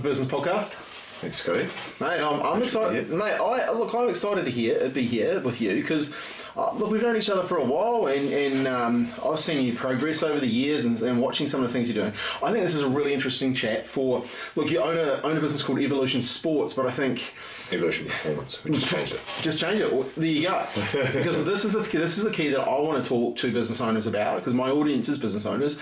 Business podcast. Thanks, Scotty. Mate, I'm excited. Mate, I'm excited to be here with you because we've known each other for a while, and I've seen you progress over the years and watching some of the things you're doing. I think this is a really interesting chat for. Look, you own a business called Evolution Sports, but I think Evolution Performance. We just changed it. Just change it. Well, there you go. Because this is the key that I want to talk to business owners about. Because my audience is business owners.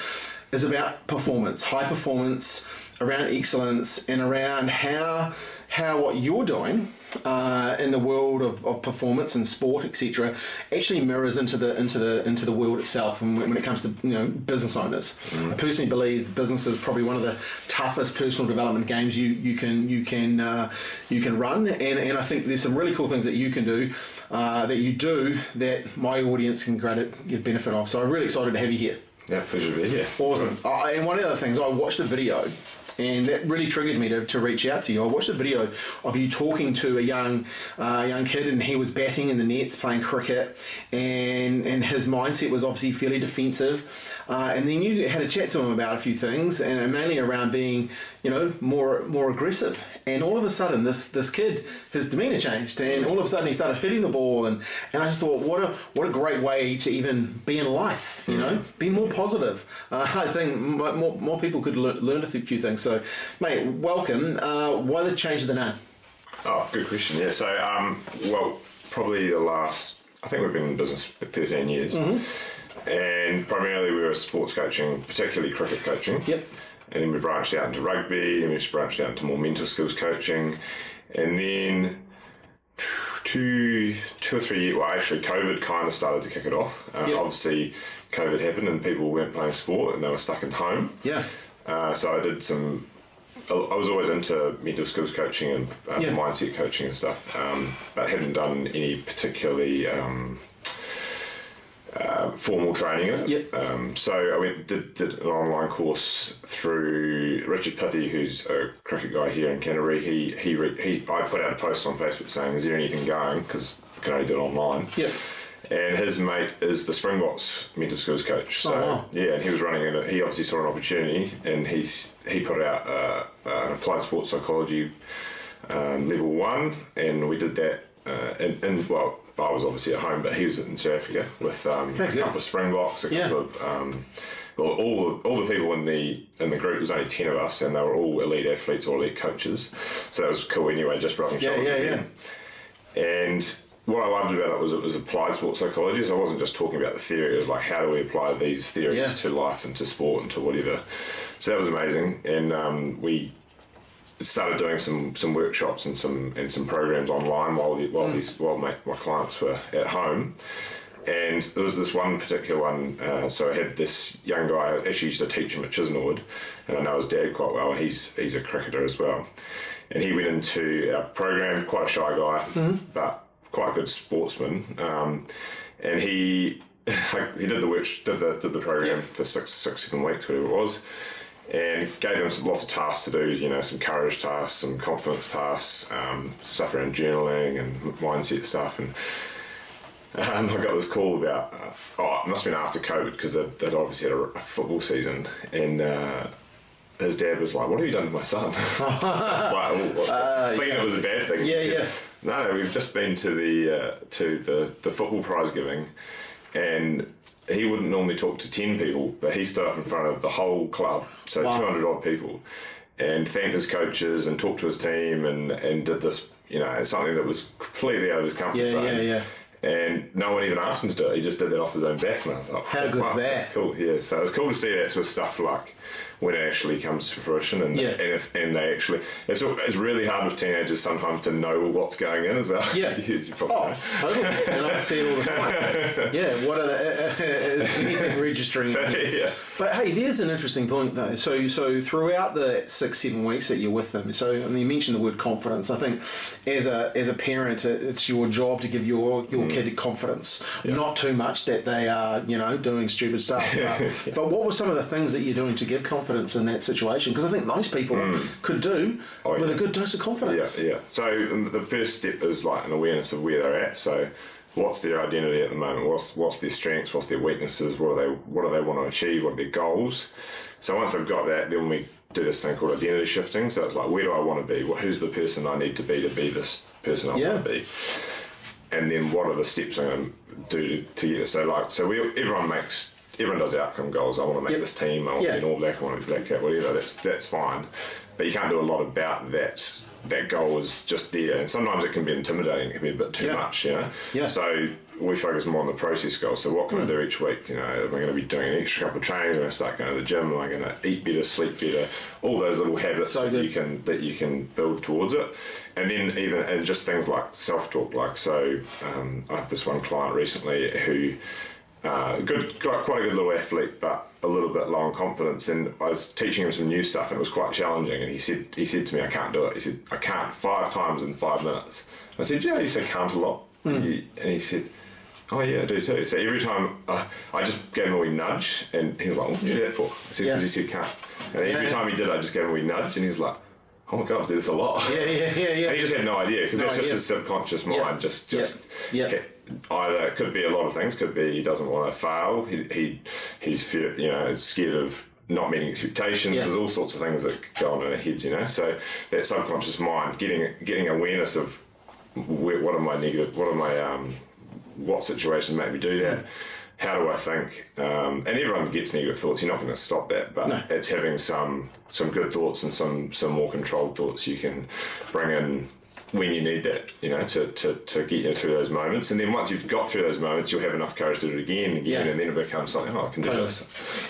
Is about performance, high performance, around excellence, and around how what you're doing in the world of performance and sport, etc., actually mirrors into the world itself. And when it comes to business owners, I personally believe business is probably one of the toughest personal development games you can run. And I think there's some really cool things that you can do that my audience can get benefit of. So I'm really excited to have you here. Yeah, pleasure to be here. Awesome. And one of the other things, I watched a video, and that really triggered me to reach out to you. I watched a video of you talking to a young kid, and he was batting in the nets, playing cricket, and his mindset was obviously fairly defensive. And then you had a chat to him about a few things, and mainly around being, more aggressive. And all of a sudden, this kid, his demeanour changed, and all of a sudden he started hitting the ball, and I just thought, what a great way to even be in life, be more positive. I think more people could learn a few things. So, mate, welcome. Why the change of the name? Oh, good question. Yeah, so, probably the last, I think we've been in business for 13 years. Mm-hmm. And primarily we were sports coaching, particularly cricket coaching. Yep. And then we branched out into rugby, and we branched out into more mental skills coaching. And then 2 or 3 years, actually COVID kind of started to kick it off. Yep. Obviously COVID happened and people weren't playing sport and they were stuck at home. Yeah. So I did I was always into mental skills coaching and mindset coaching and stuff, but hadn't done any particularly formal training in it. Yep. So I did an online course through Richard Pithy, who's a cricket guy here in Canterbury. I put out a post on Facebook saying, "Is there anything going?" Because I can only do it online. Yep. And his mate is the Springboks mental skills coach. So yeah, and he was running it. He obviously saw an opportunity, and he put out an applied sports psychology level 1, and we did that. I was obviously at home, but he was in South Africa with a couple of Springboks, a couple of all the people in the group. There was only 10 of us, and they were all elite athletes or elite coaches. So that was cool anyway, just rubbing shoulders with them. And what I loved about it was applied sports psychology. So I wasn't just talking about the theory. It was like, how do we apply these theories to life and to sport and to whatever. So that was amazing, and we started doing some workshops and some programs online while my clients were at home. And there was this one particular one. So I had this young guy. I actually used to teach him at Chisnwood, and I know his dad quite well. He's a cricketer as well, and he went into our program. Quite a shy guy, but quite a good sportsman. And he did the program for 6-7 weeks, whatever it was. And gave them lots of tasks to do, some courage tasks, some confidence tasks, stuff around journaling and mindset stuff. And I got this call about, it must have been after COVID, because they'd obviously had a football season. And his dad was like, "What have you done to my son?" Thinking it was a bad thing. Yeah. No, we've just been to the football prize giving, and he wouldn't normally talk to 10 people, but he stood up in front of the whole club, so 200 odd people, and thanked his coaches and talked to his team and did this, something that was completely out of his comfort zone. Yeah. And no one even asked him to do it. He just did that off his own back, and I was like, how good is that? That's cool. Yeah, so it's cool to see that sort of stuff, like when it actually comes to fruition, and they actually, it's really hard with teenagers sometimes to know what's going in as well. Yeah. You probably know. Totally. And I see it all the time. Yeah. What are is anything registering? Yeah. But hey, there's an interesting point though. So throughout the 6-7 weeks that you're with them, so you mentioned the word confidence. I think as a parent, it's your job to give your kid confidence, not too much that they are doing stupid stuff. But what were some of the things that you're doing to give confidence in that situation? Because I think most people could do with a good dose of confidence. Yeah. So the first step is like an awareness of where they're at. So what's their identity at the moment? What's their strengths? What's their weaknesses? What do they want to achieve? What are their goals? So once they've got that, then we do this thing called identity shifting. So it's like, where do I want to be? Who's the person I need to be this person I want to be? And then what are the steps I'm going to do to get there? So everyone does outcome goals. I want to make this team. I want to be an All Black. I want to be Black Cat. Whatever. That's fine. But you can't do a lot about that. That goal is just there, and sometimes it can be intimidating. It can be a bit too much, you know. Yeah. So we focus more on the process goals. So what can I do each week? You know, am I going to be doing an extra couple of trainings? Am I going to start going to the gym? Am I going to eat better, sleep better? All those little habits that you can build towards it. And then and just things like self-talk. Like I have this one client recently who quite a good little athlete, but a little bit low on confidence, and I was teaching him some new stuff, and it was quite challenging. And he said to me, "I can't do it." He said, "I can't 5 times in 5 minutes." I said, "You say can't a lot?" And he said, "Oh yeah, I do too." So every time I just gave him a wee nudge, and he was like, "What did you do that for?" I said, "Because he said can't." And every time he did, I just gave him a wee nudge, and he was like, "Oh my God, I do this a lot." Yeah. And he just had no idea, because that's just his subconscious mind. Either it could be a lot of things. Could be he doesn't want to fail. He's scared of not meeting expectations. There's all sorts of things that go on in our heads, you know. So that subconscious mind, getting awareness of what situations make me do that. How do I think? And everyone gets negative thoughts. You're not going to stop that, but it's having some good thoughts and some more controlled thoughts you can bring in when you need that, you know, to get you through those moments. And then once you've got through those moments, you'll have enough courage to do it again, and then it becomes something, I can do this.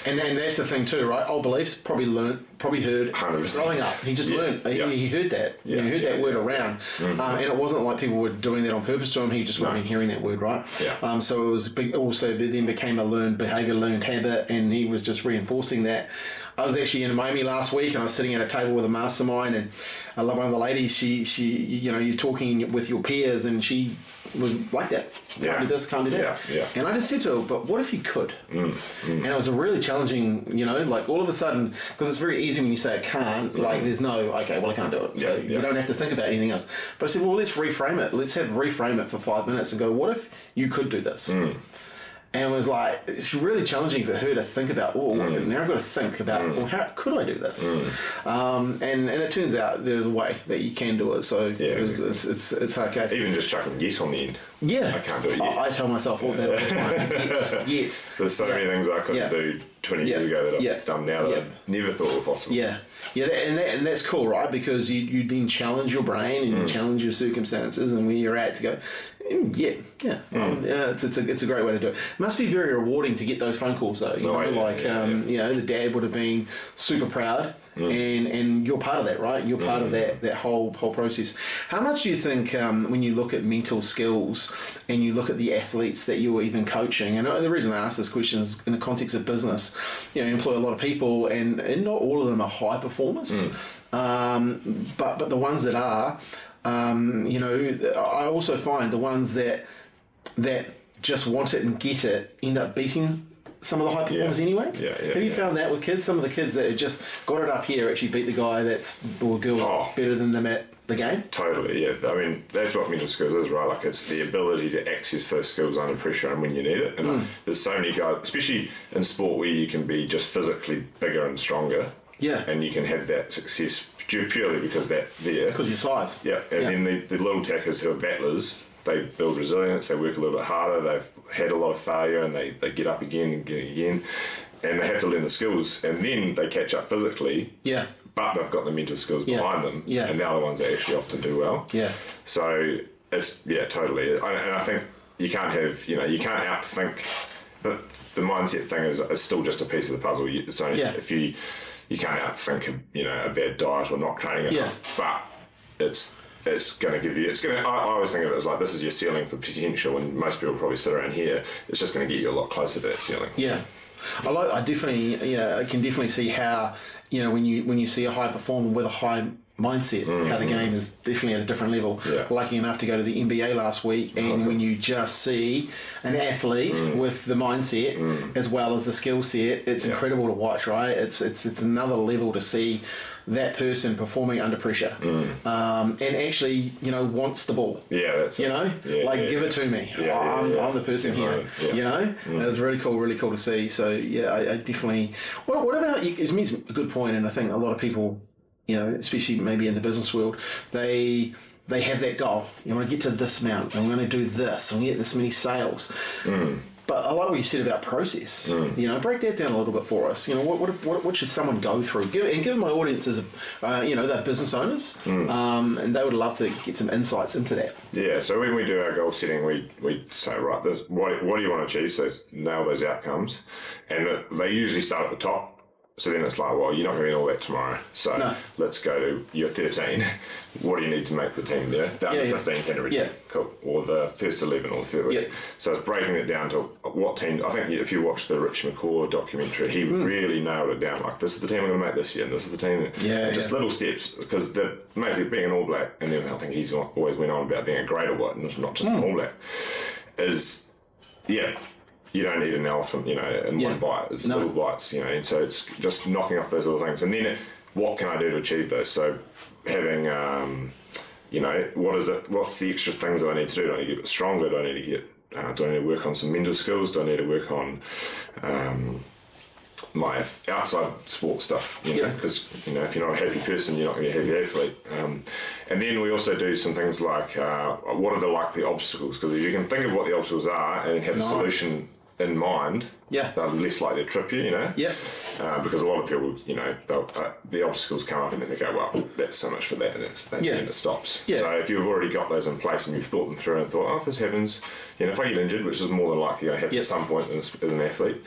And that's the thing too, right? Old beliefs, probably heard 100%. growing up. He just learned. He heard that. He heard that word around. And it wasn't like people were doing that on purpose to him. He just wasn't hearing that word, right? So it was also then became a learned behaviour, learned habit, and he was just reinforcing that. I was actually in Miami last week, and I was sitting at a table with a mastermind, and I love one of the ladies. She, you're talking with your peers, and she was like that. Can't do this, can't do that. And I just said to her, "But what if you could?" And it was a really challenging, like all of a sudden, because it's very easy when you say I can't, like there's no, okay, well I can't do it. So you don't have to think about anything else. But I said, well, let's reframe it. Let's reframe it for 5 minutes and go, what if you could do this? And it was like, it's really challenging for her to think about, now I've got to think about, how could I do this? And it turns out there's a way that you can do it. So it's okay. Even just chucking yes on the end. Yeah. I can't do it yet. I tell myself all that all the time. Yes. There's so many things I couldn't do 20 years ago that I've done now that I never thought were possible. And that's cool, right? Because you then challenge your brain and you challenge your circumstances and where you're at to go, it's a great way to do it. It must be very rewarding to get those phone calls though. The dad would have been super proud. And you're part of that, right? You're part of that whole process. How much do you think when you look at mental skills and you look at the athletes that you're even coaching, and the reason I ask this question is in the context of business, you employ a lot of people and not all of them are high performers, but the ones that are, I also find the ones that just want it and get it end up beating some of the high performers anyway. Have you found that with kids? Some of the kids that just got it up here actually beat the guy or girl that's better than them at the game? Totally, yeah. I mean, that's what mental skills is, right? Like, it's the ability to access those skills under pressure and when you need it. And there's so many guys, especially in sport, where you can be just physically bigger and stronger. And you can have that success purely because they're there. Because your size. And then the little tackers who are battlers, they build resilience, they work a little bit harder, they've had a lot of failure and they get up again and get again, and they have to learn the skills, and then they catch up physically, but they've got the mental skills behind them, and they're the ones that actually often do well. So it's, totally. And I think you can't have, you can't outthink, but the mindset thing is still just a piece of the puzzle. It's only if you can't outthink a bad diet or not training enough, but it's going to give you, I always think of it as like, this is your ceiling for potential, and most people probably sit around here, it's just going to get you a lot closer to that ceiling. I can definitely see how, when you see a high performer with a high mindset, how the game is definitely at a different level. Yeah. Lucky enough to go to the NBA last week, and when you just see an athlete with the mindset as well as the skill set, it's incredible to watch, right? It's another level to see that person performing under pressure, and actually, wants the ball. Yeah, that's give it to me. I'm the person here. It was really cool to see. So I definitely. What about you? It's a good point, and I think a lot of people, especially maybe in the business world, they have that goal. You want to get to this amount. I'm going to do this. I'm going to get this many sales. But I like what you said about process. Break that down a little bit for us. What should someone go through? Give my audiences, they're business owners, and they would love to get some insights into that. Yeah. So when we do our goal setting, we say, right, what do you want to achieve? So nail those outcomes, and they usually start at the top. So then it's like, well, you're not going to be all that tomorrow. So let's go to you're 13. What do you need to make the team there? Down to 15 categories. Yeah. Cool. Or the first 11 or the third. Yeah. So it's breaking it down to what team. I think if you watch the Rich McCaw documentary, he really nailed it down. Like, this is the team I'm going to make this year, and this is the team. Just little steps, because maybe being an All Black, and then I think he's always went on about being a great All Black, and not just an All Black, is, you don't need an elephant, in one bite. It's little bites, and so it's just knocking off those little things. And then what can I do to achieve those? So having, what's the extra things that I need to do? Do I need to get a bit stronger? Do I need to work on some mental skills? Do I need to work on my outside sport stuff? Because, if you're not a happy person, you're not going to be a happy athlete. And then we also do some things like, what are the likely obstacles? Because if you can think of what the obstacles are and have a solution in mind, they're less likely to trip you, because a lot of people, the obstacles come up and then they go, well, that's so much for that, and and it stops. So if you've already got those in place and you've thought them through and thought, if this happens, if I get injured, which is more than likely going to happen at some point as an athlete,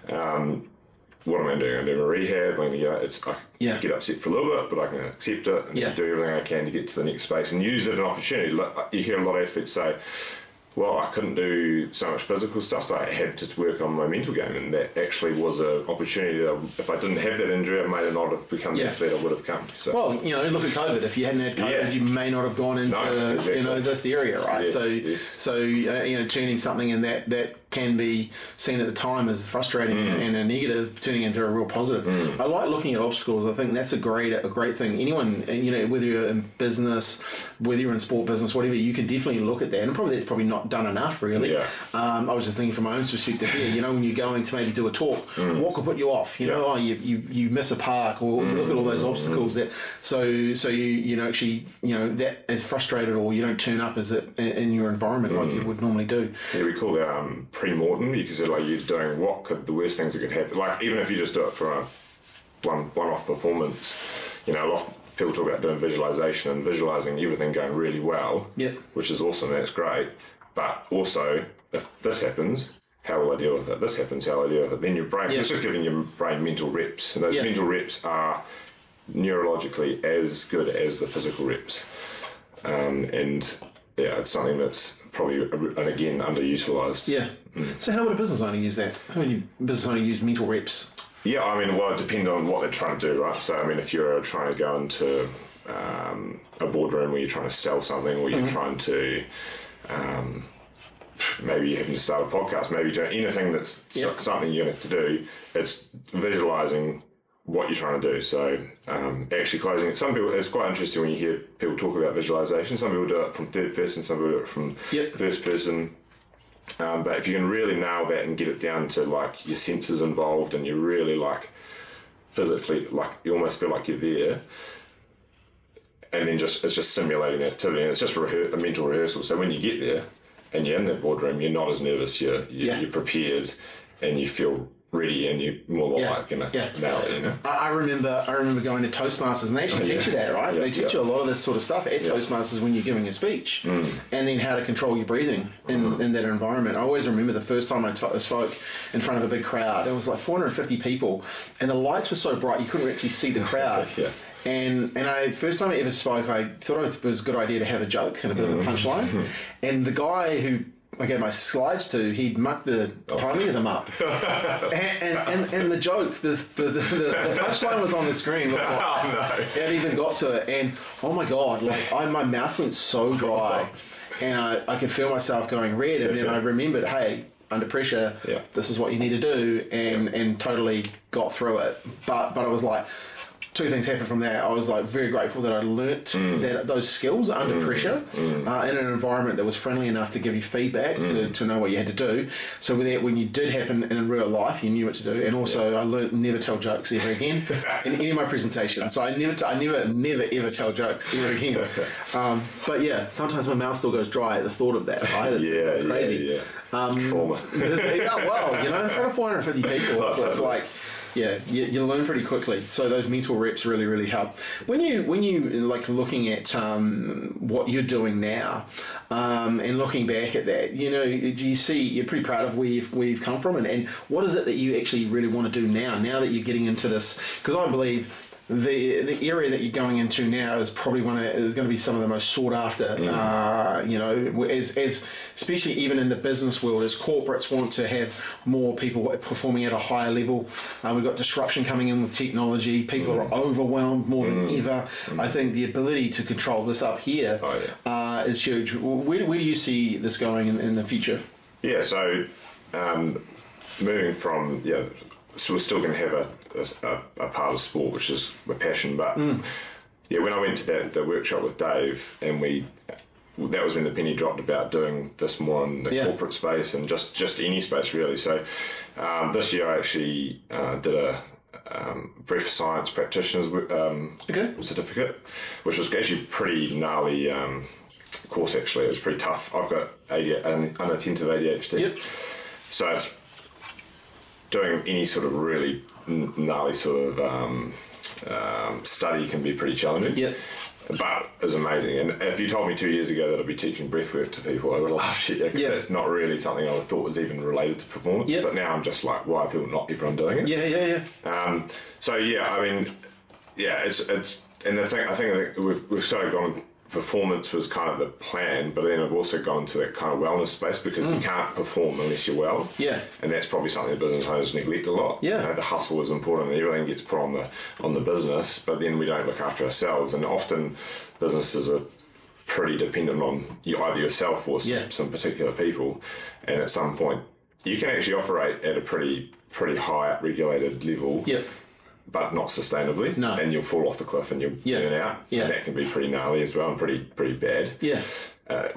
what am I doing? I'm doing a rehab. I'm going to get upset for a little bit, but I can accept it and do everything I can to get to the next space and use it as an opportunity. You hear a lot of athletes say, well, I couldn't do so much physical stuff, so I had to work on my mental game, and that actually was an opportunity that if I didn't have that injury, I may not have become the athlete I would have come. So. Well, look at COVID. If you hadn't had COVID, you may not have gone into this area, right? So turning something in that can be seen at the time as frustrating and a negative, turning into a real positive. I like looking at obstacles. I think that's a great thing. Anyone, whether you're in business, whether you're in sport business, whatever, you can definitely look at that, and that's probably not done enough, really. I was just thinking from my own perspective here, when you're going to maybe do a talk, what could put you off? You miss a park, or look at all those obstacles that so you actually that is frustrated, or you don't turn up as it in your environment like you would normally do. We call that pre-mortem, because you're doing what could the worst things that could happen. Like, even if you just do it for a one-off performance, a lot of people talk about doing visualisation and visualising everything going really well, which is awesome, that's great. But also, if this happens, how will I deal with it? This happens, how will I deal with it? Then your brain, it's just giving your brain mental reps. And those mental reps are neurologically as good as the physical reps. It's something that's probably, and again, underutilised. So how would a business owner use that? How many business owners use mental reps? It depends on what they're trying to do, right? So, if you're trying to go into a boardroom where you're trying to sell something, or you're trying to, maybe you're having to start a podcast, maybe doing anything that's something you're going to have to do, it's visualising what you're trying to do. So, actually closing it. Some people, it's quite interesting when you hear people talk about visualisation. Some people do it from third person, some people do it from first person. But if you can really nail that and get it down to like your senses involved, and you really physically, you almost feel like you're there, and then it's just simulating activity, and it's just a mental rehearsal. So when you get there and you're in the boardroom, you're not as nervous, you're prepared, and you feel ready, and you're more likely to nail it. I remember going to Toastmasters, and they actually teach you that, right? They teach you a lot of this sort of stuff at Toastmasters when you're giving a speech, and then how to control your breathing in that environment. I always remember the first time I spoke in front of a big crowd. There was like 450 people, and the lights were so bright you couldn't actually see the crowd. And first time I ever spoke, I thought it was a good idea to have a joke and a bit of a punchline. And the guy who I gave my slides to, he'd muck the timing of them up. and the joke, the punchline was on the screen before I hadn't even got to it. And oh my God, like my mouth went so dry, and I could feel myself going red. And then I remembered, hey, under pressure, this is what you need to do, and totally got through it. But I was like, two things happened from that. I was like very grateful that I learnt that those skills under pressure in an environment that was friendly enough to give you feedback to know what you had to do. So with that, when you did happen in real life, you knew what to do. And also, I learnt never tell jokes ever again in any of my presentations. So I never ever tell jokes ever again. But yeah, sometimes my mouth still goes dry at the thought of that. Right? It's crazy. Trauma. Well, you know, in front of 450 people, it's like. Yeah, you learn pretty quickly. So those mental reps really, really help. When you like looking at what you're doing now, and looking back at that, you know, do you see you're pretty proud of where you've come from, and what is it that you actually really want to do now that you're getting into this? Because I believe the area that you're going into now is probably is going to be some of the most sought after. You know, as especially even in the business world, as corporates want to have more people performing at a higher level. We've got disruption coming in with technology. People are overwhelmed more than ever. I think the ability to control this up here is huge. Where do you see this going in the future? Yeah, so moving from so we're still going to have a part of sport, which is my passion. But when I went to the workshop with Dave, and that was when the penny dropped about doing this more in the corporate space and just any space really. So this year I actually did a brief science practitioner's certificate, which was actually pretty gnarly course. Actually, it was pretty tough. I've got unattentive ADHD, so it's doing any sort of really gnarly sort of study can be pretty challenging. But it's amazing. And if you told me 2 years ago that I'd be teaching breathwork to people, I would have laughed at you, because that's not really something I would have thought was even related to performance. But now I'm just like, why are people not everyone doing it? So I mean, it's and the thing I think we've sort of gone. Performance was kind of the plan, but then I've also gone into that kind of wellness space, because you can't perform unless you're well. And that's probably something that business owners neglect a lot. You know, the hustle is important, and everything gets put on the business, but then we don't look after ourselves. And often businesses are pretty dependent on either yourself or some particular people. And at some point, you can actually operate at a pretty high regulated level. But not sustainably, and you'll fall off the cliff and you'll burn out, and that can be pretty gnarly as well, and pretty bad.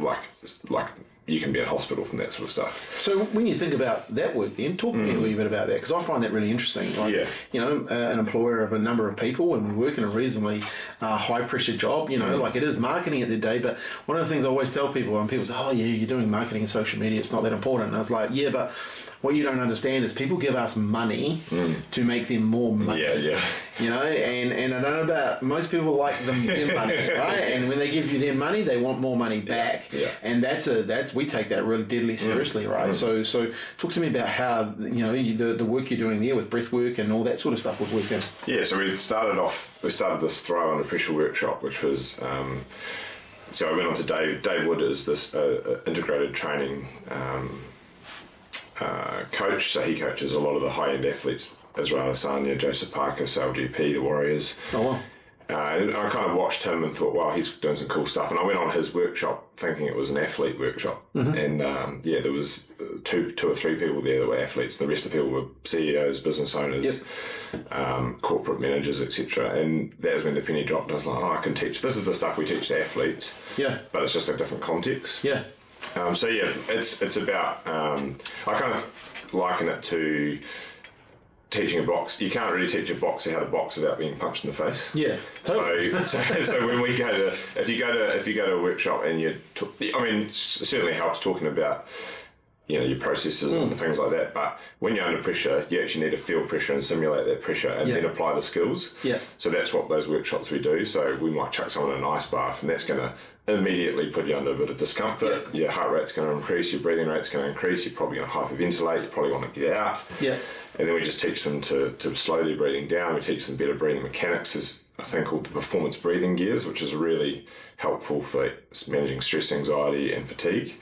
Like you can be in hospital from that sort of stuff. So when you think about that work, then talk to me a wee bit about that, because I find that really interesting. Like, you know, an employer of a number of people, and we work in a reasonably high pressure job. You know, like it is marketing at the day. But one of the things I always tell people, when people say, "Oh yeah, you're doing marketing and social media, it's not that important," and I was like, "Yeah, but." What you don't understand is people give us money to make them more money. You know, and I don't know about, most people like their money, right? And when they give you their money, they want more money back. And we take that really deadly seriously, right? So talk to me about how, you know, the work you're doing there with breathwork and all that sort of stuff would work in. So we started this Thrive Under Pressure workshop, which was so I went on to Dave Wood is this integrated training coach, so he coaches a lot of the high-end athletes, Israel Adesanya, Joseph Parker, Sale GP, the Warriors. And I kind of watched him and thought, wow, he's doing some cool stuff. And I went on his workshop thinking it was an athlete workshop. And there was two or three people there that were athletes. The rest of the people were CEOs, business owners, corporate managers, etc. And that was when the penny dropped. And I was like, I can teach. This is the stuff we teach to athletes. But it's just a different context. It's about I kind of liken it to teaching a box. You can't really teach a boxer how to box without being punched in the face. Totally. So when we go to if you go to a workshop and it certainly helps talking about, you know, your processes and things like that, but when you're under pressure, you actually need to feel pressure and simulate that pressure and then apply the skills. So that's what those workshops we do. So we might chuck someone in an ice bath, and that's going to immediately put you under a bit of discomfort. Your heart rate's going to increase, your breathing rate's going to increase, you're probably going to hyperventilate, you probably want to get out. And then we just teach them to slow their breathing down. We teach them better breathing mechanics. There's a thing called the performance breathing gears, which is really helpful for managing stress, anxiety and fatigue.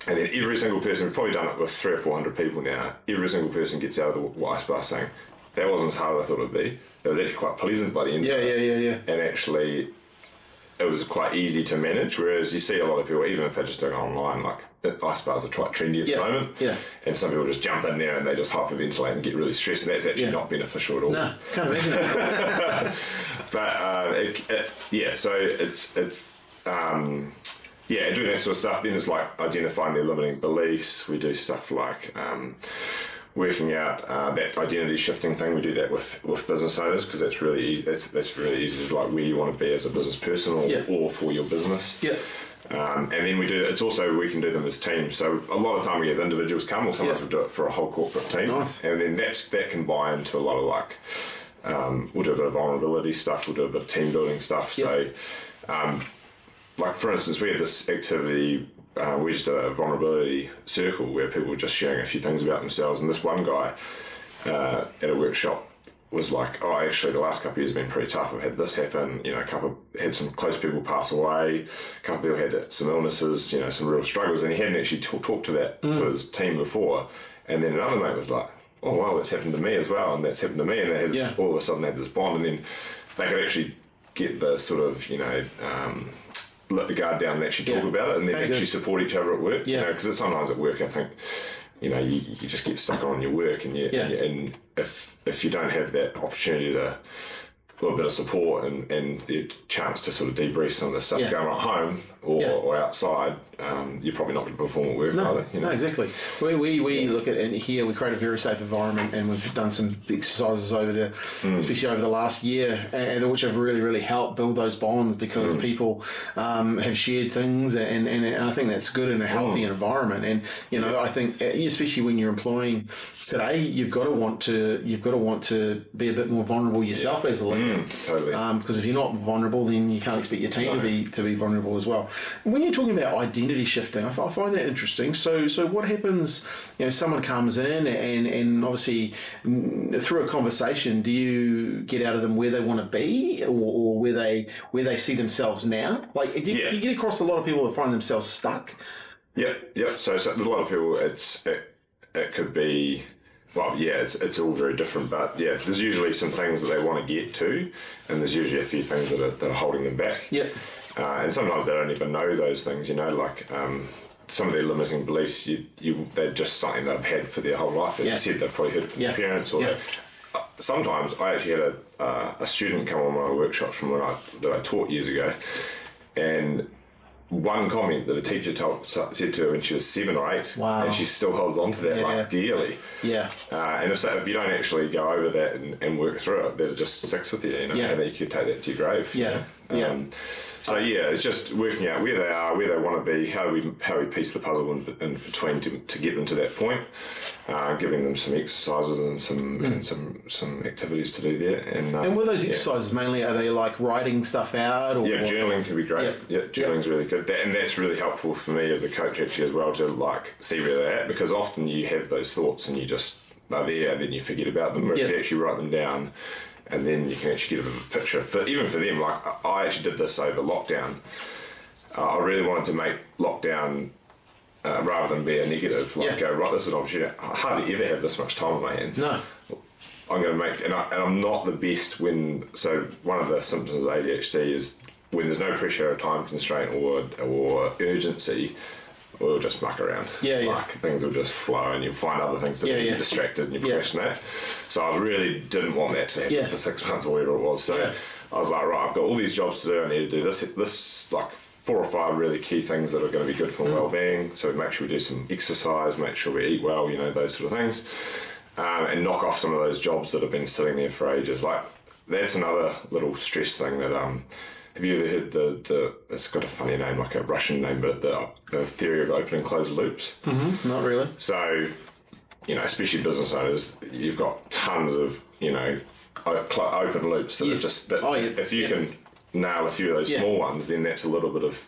And then every single person, we've probably done it with 300 or 400 people now, every single person gets out of the ice bath saying, that wasn't as hard as I thought it would be. It was actually quite pleasant by the end of it. Yeah. And actually, it was quite easy to manage, whereas you see a lot of people, even if they're just doing it online, like ice baths are quite trendy at the moment. Yeah. And some people just jump in there and they just hyperventilate and get really stressed, and that's actually not beneficial at all. No, can't imagine it. But so it's doing that sort of stuff. Then it's like identifying their limiting beliefs. We do stuff like working out that identity shifting thing. We do that with business owners, because that's really easy. That's really easy to, like, where you want to be as a business person or for your business. Yeah. And then we can do them as teams. So a lot of time we have individuals come, or sometimes we do it for a whole corporate team. Nice. And then that can buy into a lot of, like, we'll do a bit of vulnerability stuff, we'll do a bit of team building stuff. Yep. So, like, for instance, we had this activity, we just did a vulnerability circle where people were just sharing a few things about themselves, and this one guy at a workshop was like, oh, actually the last couple of years have been pretty tough. I've had this happen, had some close people pass away, a couple of people had some illnesses, some real struggles, and he hadn't actually talked to that to his team before. And then another mate was like, oh wow, that's happened to me as well, and that's happened to me, and they had all of a sudden they had this bond, and then they could actually get the sort of let the guard down and actually talk about it, and then actually support each other at work. Because sometimes at work, I think you just get stuck on your work, and and if you don't have that opportunity to a bit of support and the chance to sort of debrief some of the stuff going on at home or outside, you're probably not going to perform at work either. No, exactly. We look at it here, we create a very safe environment, and we've done some exercises over there, especially over the last year, and which have really, really helped build those bonds, because people have shared things, and I think that's good in a healthy environment. And I think especially when you're employing today, you've got to want to be a bit more vulnerable yourself as a leader. Totally. Because if you're not vulnerable, then you can't expect your team to be vulnerable as well. When you're talking about identity shifting, I find that interesting. So what happens? Someone comes in, and obviously through a conversation, do you get out of them where they want to be, or where they see themselves now? Like, do you get across a lot of people that find themselves stuck? Yeah. So a lot of people, it could be. Well, it's all very different, but there's usually some things that they want to get to, and there's usually a few things that are holding them back. Yeah. And sometimes they don't even know those things, like some of their limiting beliefs, they're just something they've had for their whole life. As you said, they've probably heard it from their parents, or sometimes I actually had a student come on one of my workshops from that I taught years ago, and one comment that a teacher said to her when she was 7 or 8, and she still holds on to that dearly. Yeah. And if you don't actually go over that and work through it, then it just sticks with you, and then you could take that to your grave. It's just working out where they are, where they want to be, how we piece the puzzle in between to get them to that point. Giving them some exercises and some activities to do there. And what are those exercises mainly? Are they like writing stuff out? Or journaling can be great. Journaling's really good. And that's really helpful for me as a coach actually as well, to like see where they're at, because often you have those thoughts and you just are there and then you forget about them. Or if you actually write them down, and then you can actually get a bit of a picture. Even for them, like I actually did this over lockdown. I really wanted to make lockdown, rather than be a negative, go, right, this is an opportunity. I hardly ever have this much time on my hands. No. I'm going to make, and I'm not the best so one of the symptoms of ADHD is when there's no pressure or time constraint or urgency, we'll just muck around. Things will just flow, and you'll find other things that you're distracted and you're procrastinate. So I really didn't want that to happen for 6 months or whatever it was. So I was like, right, I've got all these jobs to do. I need to do this like 4 or 5 really key things that are going to be good for well-being. So make sure we do some exercise, make sure we eat well, those sort of things, and knock off some of those jobs that have been sitting there for ages. Like, that's another little stress thing that have you ever heard it's got a funny name, like a Russian name, but the theory of open and closed loops? Not really. So, especially business owners, you've got tons of, open loops that are just, if you can nail a few of those small ones, then that's a little bit of,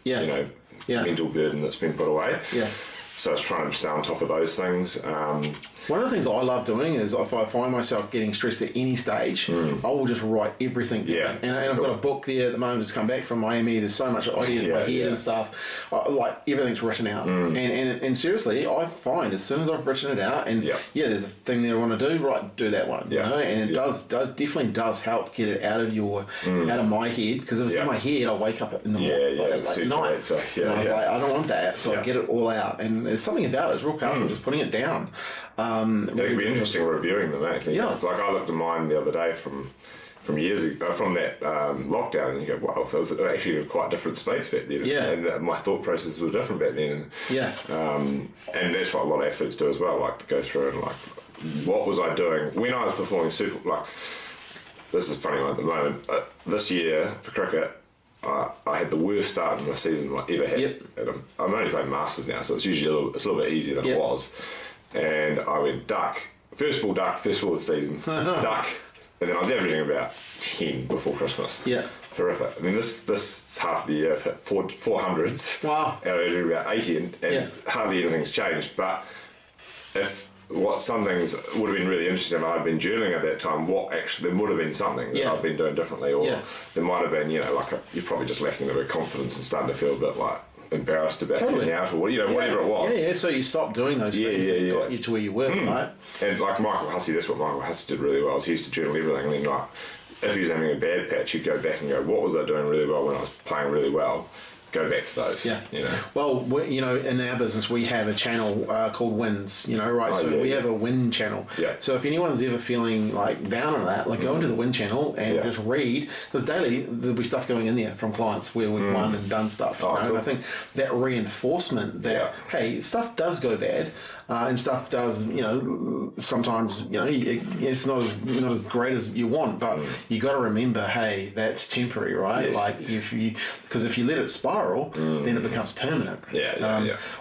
mental burden that's been put away. So it's trying to stay on top of those things. One of the things I love doing is if I find myself getting stressed at any stage, I will just write everything down. Yeah. And I've got a book there at the moment that's come back from Miami. There's so much ideas in my head and stuff. Like everything's written out. And seriously, I find as soon as I've written it out and there's a thing that I want to do, right, do that one. You know? And it definitely does help get it out of out of my head, because if it's in my head, I'll wake up in the morning like night. So, and I was like, I don't want that, so I get it all out. And there's something about it, it's real powerful, just putting it down. It could be interesting reviewing them, actually. Yeah. Like I looked at mine the other day from years ago, from that lockdown, and you go, wow, that was actually a quite different space back then. Yeah. And my thought process was different back then. And that's what a lot of athletes do as well, like to go through and like, what was I doing when I was performing super, like, this is a funny one at the moment. This year for cricket, I had the worst start in my season I ever had. And I'm only playing Masters now, so it's usually it's a little bit easier than it was. And I went duck, first ball of the season, duck, and then I was averaging about 10 before Christmas. Horrific. I mean, this half of the year I've hit 400s. Wow. And I averaging about 80, and hardly anything's changed. But some things would have been really interesting. I'd been journaling at that time. There would have been something that I'd been doing differently, or there might have been, you're probably just lacking a bit of confidence and starting to feel a bit like embarrassed about getting out, or whatever it was. So you stopped doing those things that got you to where you were, right? And like Michael Hussey, that's what Michael Hussey did really well. Is he used to journal everything, and then like if he was having a bad patch, he'd go back and go, what was I doing really well when I was playing really well? Go back to those. Well, in our business, we have a channel called Wins. We have a Win channel. So if anyone's ever feeling like down on that, like go into the Win channel and just read, because daily there'll be stuff going in there from clients where we've won and done stuff. Cool. And I think that reinforcement that hey, stuff does go bad. And stuff does, sometimes, it's not as great as you want, but you got to remember, hey, that's temporary, right? Yes. Like because if you let it spiral, then it becomes permanent.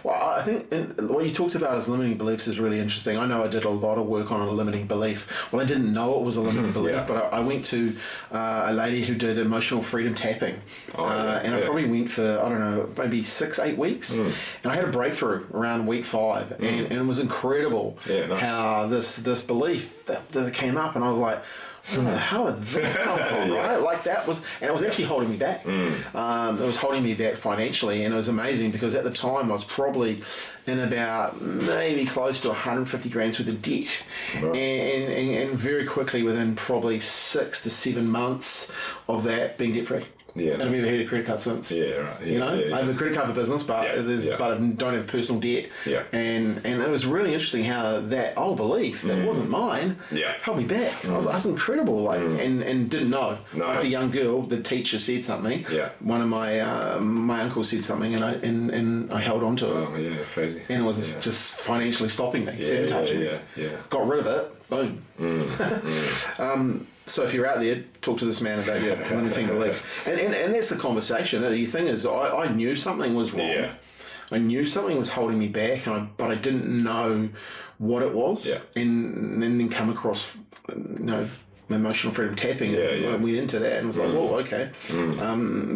Well, I think what you talked about as limiting beliefs is really interesting. I know I did a lot of work on a limiting belief. Well, I didn't know it was a limiting belief, but I went to a lady who did emotional freedom tapping, and I probably went for, I don't know, maybe 6-8 weeks, and I had a breakthrough around week 5, and it was incredible how this belief that came up, and I was like, how did that come from, right? Like that was, and it was actually holding me back. It was holding me back financially, and it was amazing because at the time I was probably in about maybe close to 150 grand's worth of debt, and very quickly within probably 6 to 7 months of that being debt free. And I've never had a credit card since. I have a credit card for business, but but I don't have personal debt. And it was really interesting how that old belief that wasn't mine held me back. I was like, that's incredible. Like, and didn't know. Like the young girl, the teacher said something. One of my uncles said something, and I held on to it. Crazy. And it was just financially stopping me, sabotaging me. Got rid of it. Boom. So if you're out there, talk to this man about your limiting beliefs. And that's the conversation. The thing is, I knew something was wrong. I knew something was holding me back, but I didn't know what it was. And then come across, emotional freedom tapping. I went into that and was like, whoa, okay.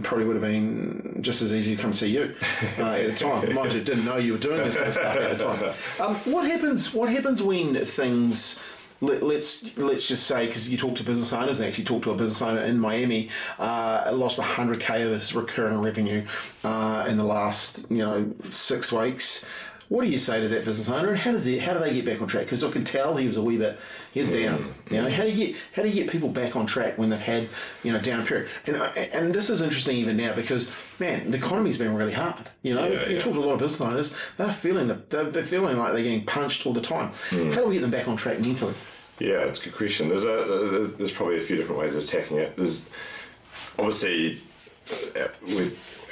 Probably would have been just as easy to come see you at the time. Mind you, didn't know you were doing this kind of stuff at the time. What happens when things... Let's just say, because you talk to business owners, and actually talked to a business owner in Miami, lost 100K of his recurring revenue in the last 6 weeks. What do you say to that business owner, and how do they get back on track? Because I could tell he was down. How do you get people back on track when they've had down period? And this is interesting even now because man, the economy's been really hard. If you talk to a lot of business owners, they're feeling like they're getting punched all the time. How do we get them back on track mentally? Yeah, it's a good question. There's probably a few different ways of attacking it. There's obviously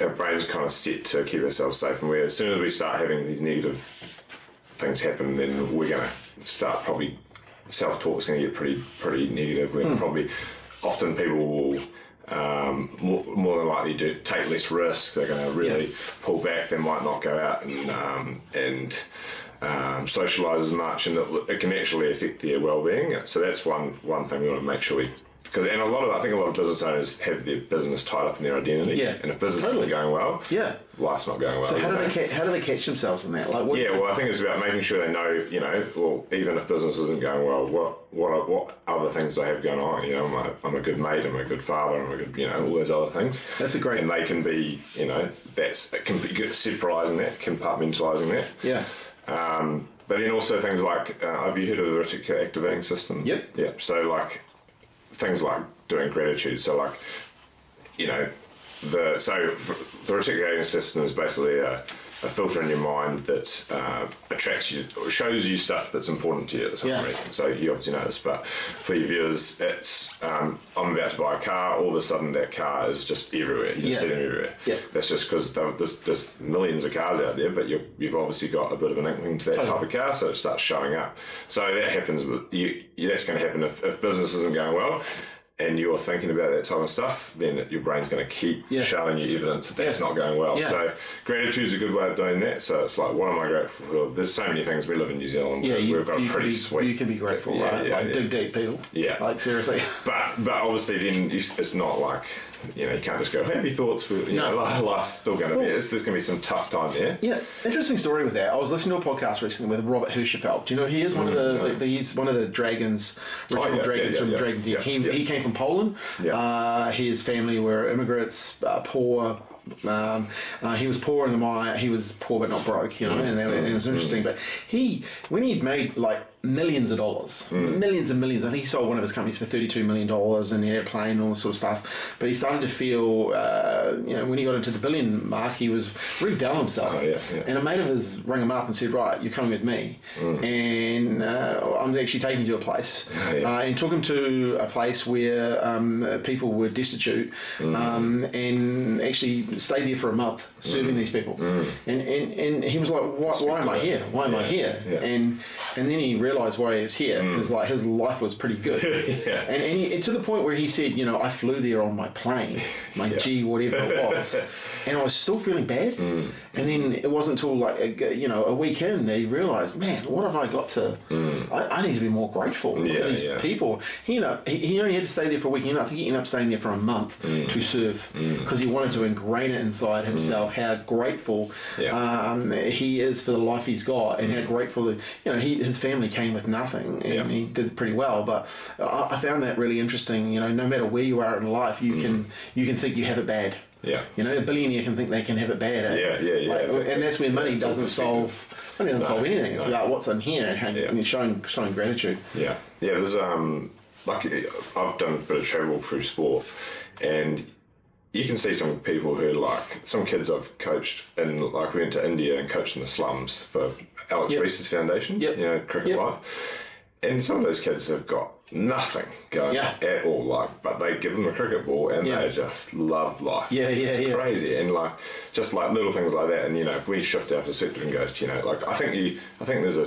our brains kind of set to keep ourselves safe, and as soon as we start having these negative things happen, then we're going to start probably self-talk's going to get pretty negative. We're probably often people will more than likely do take less risk. They're going to really pull back. They might not go out and socialise as much, and it can actually affect their well-being. So that's one thing we want to make sure we and I think a lot of business owners have their business tied up in their identity. Yeah. And if business isn't going well, life's not going well. So how do they catch themselves in that? Like, well, I think it's about making sure they know, well, even if business isn't going well, what other things do I have going on? I'm a good mate, I'm a good father, I'm a good, all those other things. That's a great. And they can be, it can be good separatising that, compartmentalising that. Yeah. But then also things like, have you heard of the reticular activating system? Yep. Yeah. So like things like doing gratitude. So like, the reticulating system is basically a filter in your mind that attracts you, or shows you stuff that's important to you at the time. Right? So you obviously know this, but for your viewers, it's I'm about to buy a car. All of a sudden, that car is just everywhere. You just see them everywhere. Yeah. That's just because there's millions of cars out there, but you've obviously got a bit of an inkling to that type of car, so it starts showing up. So that happens with you. That's going to happen if business isn't going well. And you're thinking about that type of stuff, then your brain's going to keep showing you evidence that that's not going well. So gratitude's a good way of doing that. So it's like, what am I grateful for? There's so many things. We live in New Zealand. We've got a pretty sweet. You can be grateful, right? Dig deep, people. Yeah. Like, seriously. But obviously then it's not like, you can't just go, happy thoughts. Life's still going to be, there's going to be some tough time there. Yeah. Interesting story with that. I was listening to a podcast recently with Robert Hirschfeld. Do you know who he is? He's one of the dragons, original dragons from Dragon Den. He came from Poland. His family were immigrants, poor. He was poor in the mind. He was poor but not broke, and it was interesting. But when he'd made like millions of dollars, millions and millions. I think he sold one of his companies for $32 million, and he had a plane and all this sort of stuff. But he started to feel, when he got into the billion mark, he was really down on himself. And a mate of his rang him up and said, "Right, you're coming with me, and I'm actually taking you to a place." And took him to a place where people were destitute, and actually stayed there for a month serving these people. And he was like, "Why am I here? Why am I here?" And then he realized why he was here. It was like his life was pretty good. And to the point where he said, I flew there on my plane, my G whatever it was, and I was still feeling bad. And then it wasn't until like a week in that he realized, man, what have I got to? I need to be more grateful. Look at these people. He only had to stay there for a week. I think he ended up staying there for a month to serve because he wanted to ingrain it inside himself how grateful he is for the life he's got, and how grateful his family came with nothing, and he did pretty well. But I found that really interesting. No matter where you are in life, you can think you have it bad. A billionaire can think they can have it bad. And that's where money doesn't solve. Money doesn't solve anything. It's about what's in here and showing gratitude. There's like I've done a bit of travel through sport, and you can see some people who some kids I've coached in, we went to India and coached in the slums for Alex Reese's foundation, Cricket Life. And some of those kids have got nothing going at all, but they give them a cricket ball and they just love life. It's crazy. And just little things like that. And if we shift our perspective and go, I think there's a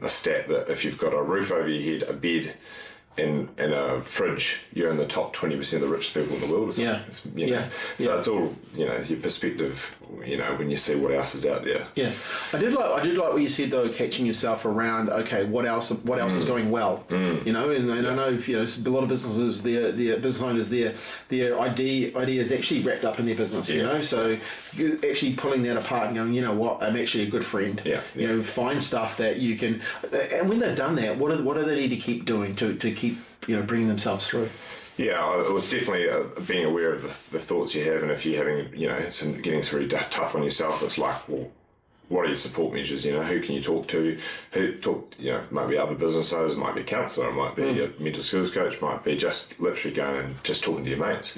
stat that if you've got a roof over your head, a bed, and a fridge, you're in the top 20% of the richest people in the world. Or something. So it's all your perspective. When you see what else is out there. I did like what you said though, catching yourself around. Okay, what else is going well? And I know if a lot of businesses, their business owners, their idea is actually wrapped up in their business. So actually pulling that apart and going, what, I'm actually a good friend. Find stuff that you can, and when they've done that, what do they need to keep doing to keep bringing themselves through? Yeah, it was definitely being aware of the thoughts you have, and if you're having, getting really tough on yourself, it's like, well, what are your support measures? Who can you talk to? Might be other business owners, it might be a counsellor, it might be a mental skills coach, might be just literally going and just talking to your mates.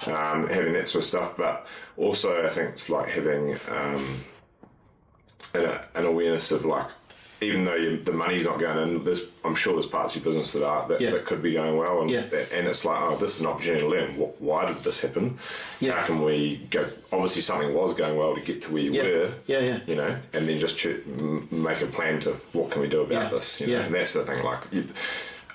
Having that sort of stuff, but also I think it's like having an awareness of even though the money's not going in, I'm sure there's parts of your business that could be going well, and it's like, this is an opportunity to learn. Why did this happen? How can we go? Obviously, something was going well to get to where you were. And then just make a plan to what can we do about this. And that's the thing.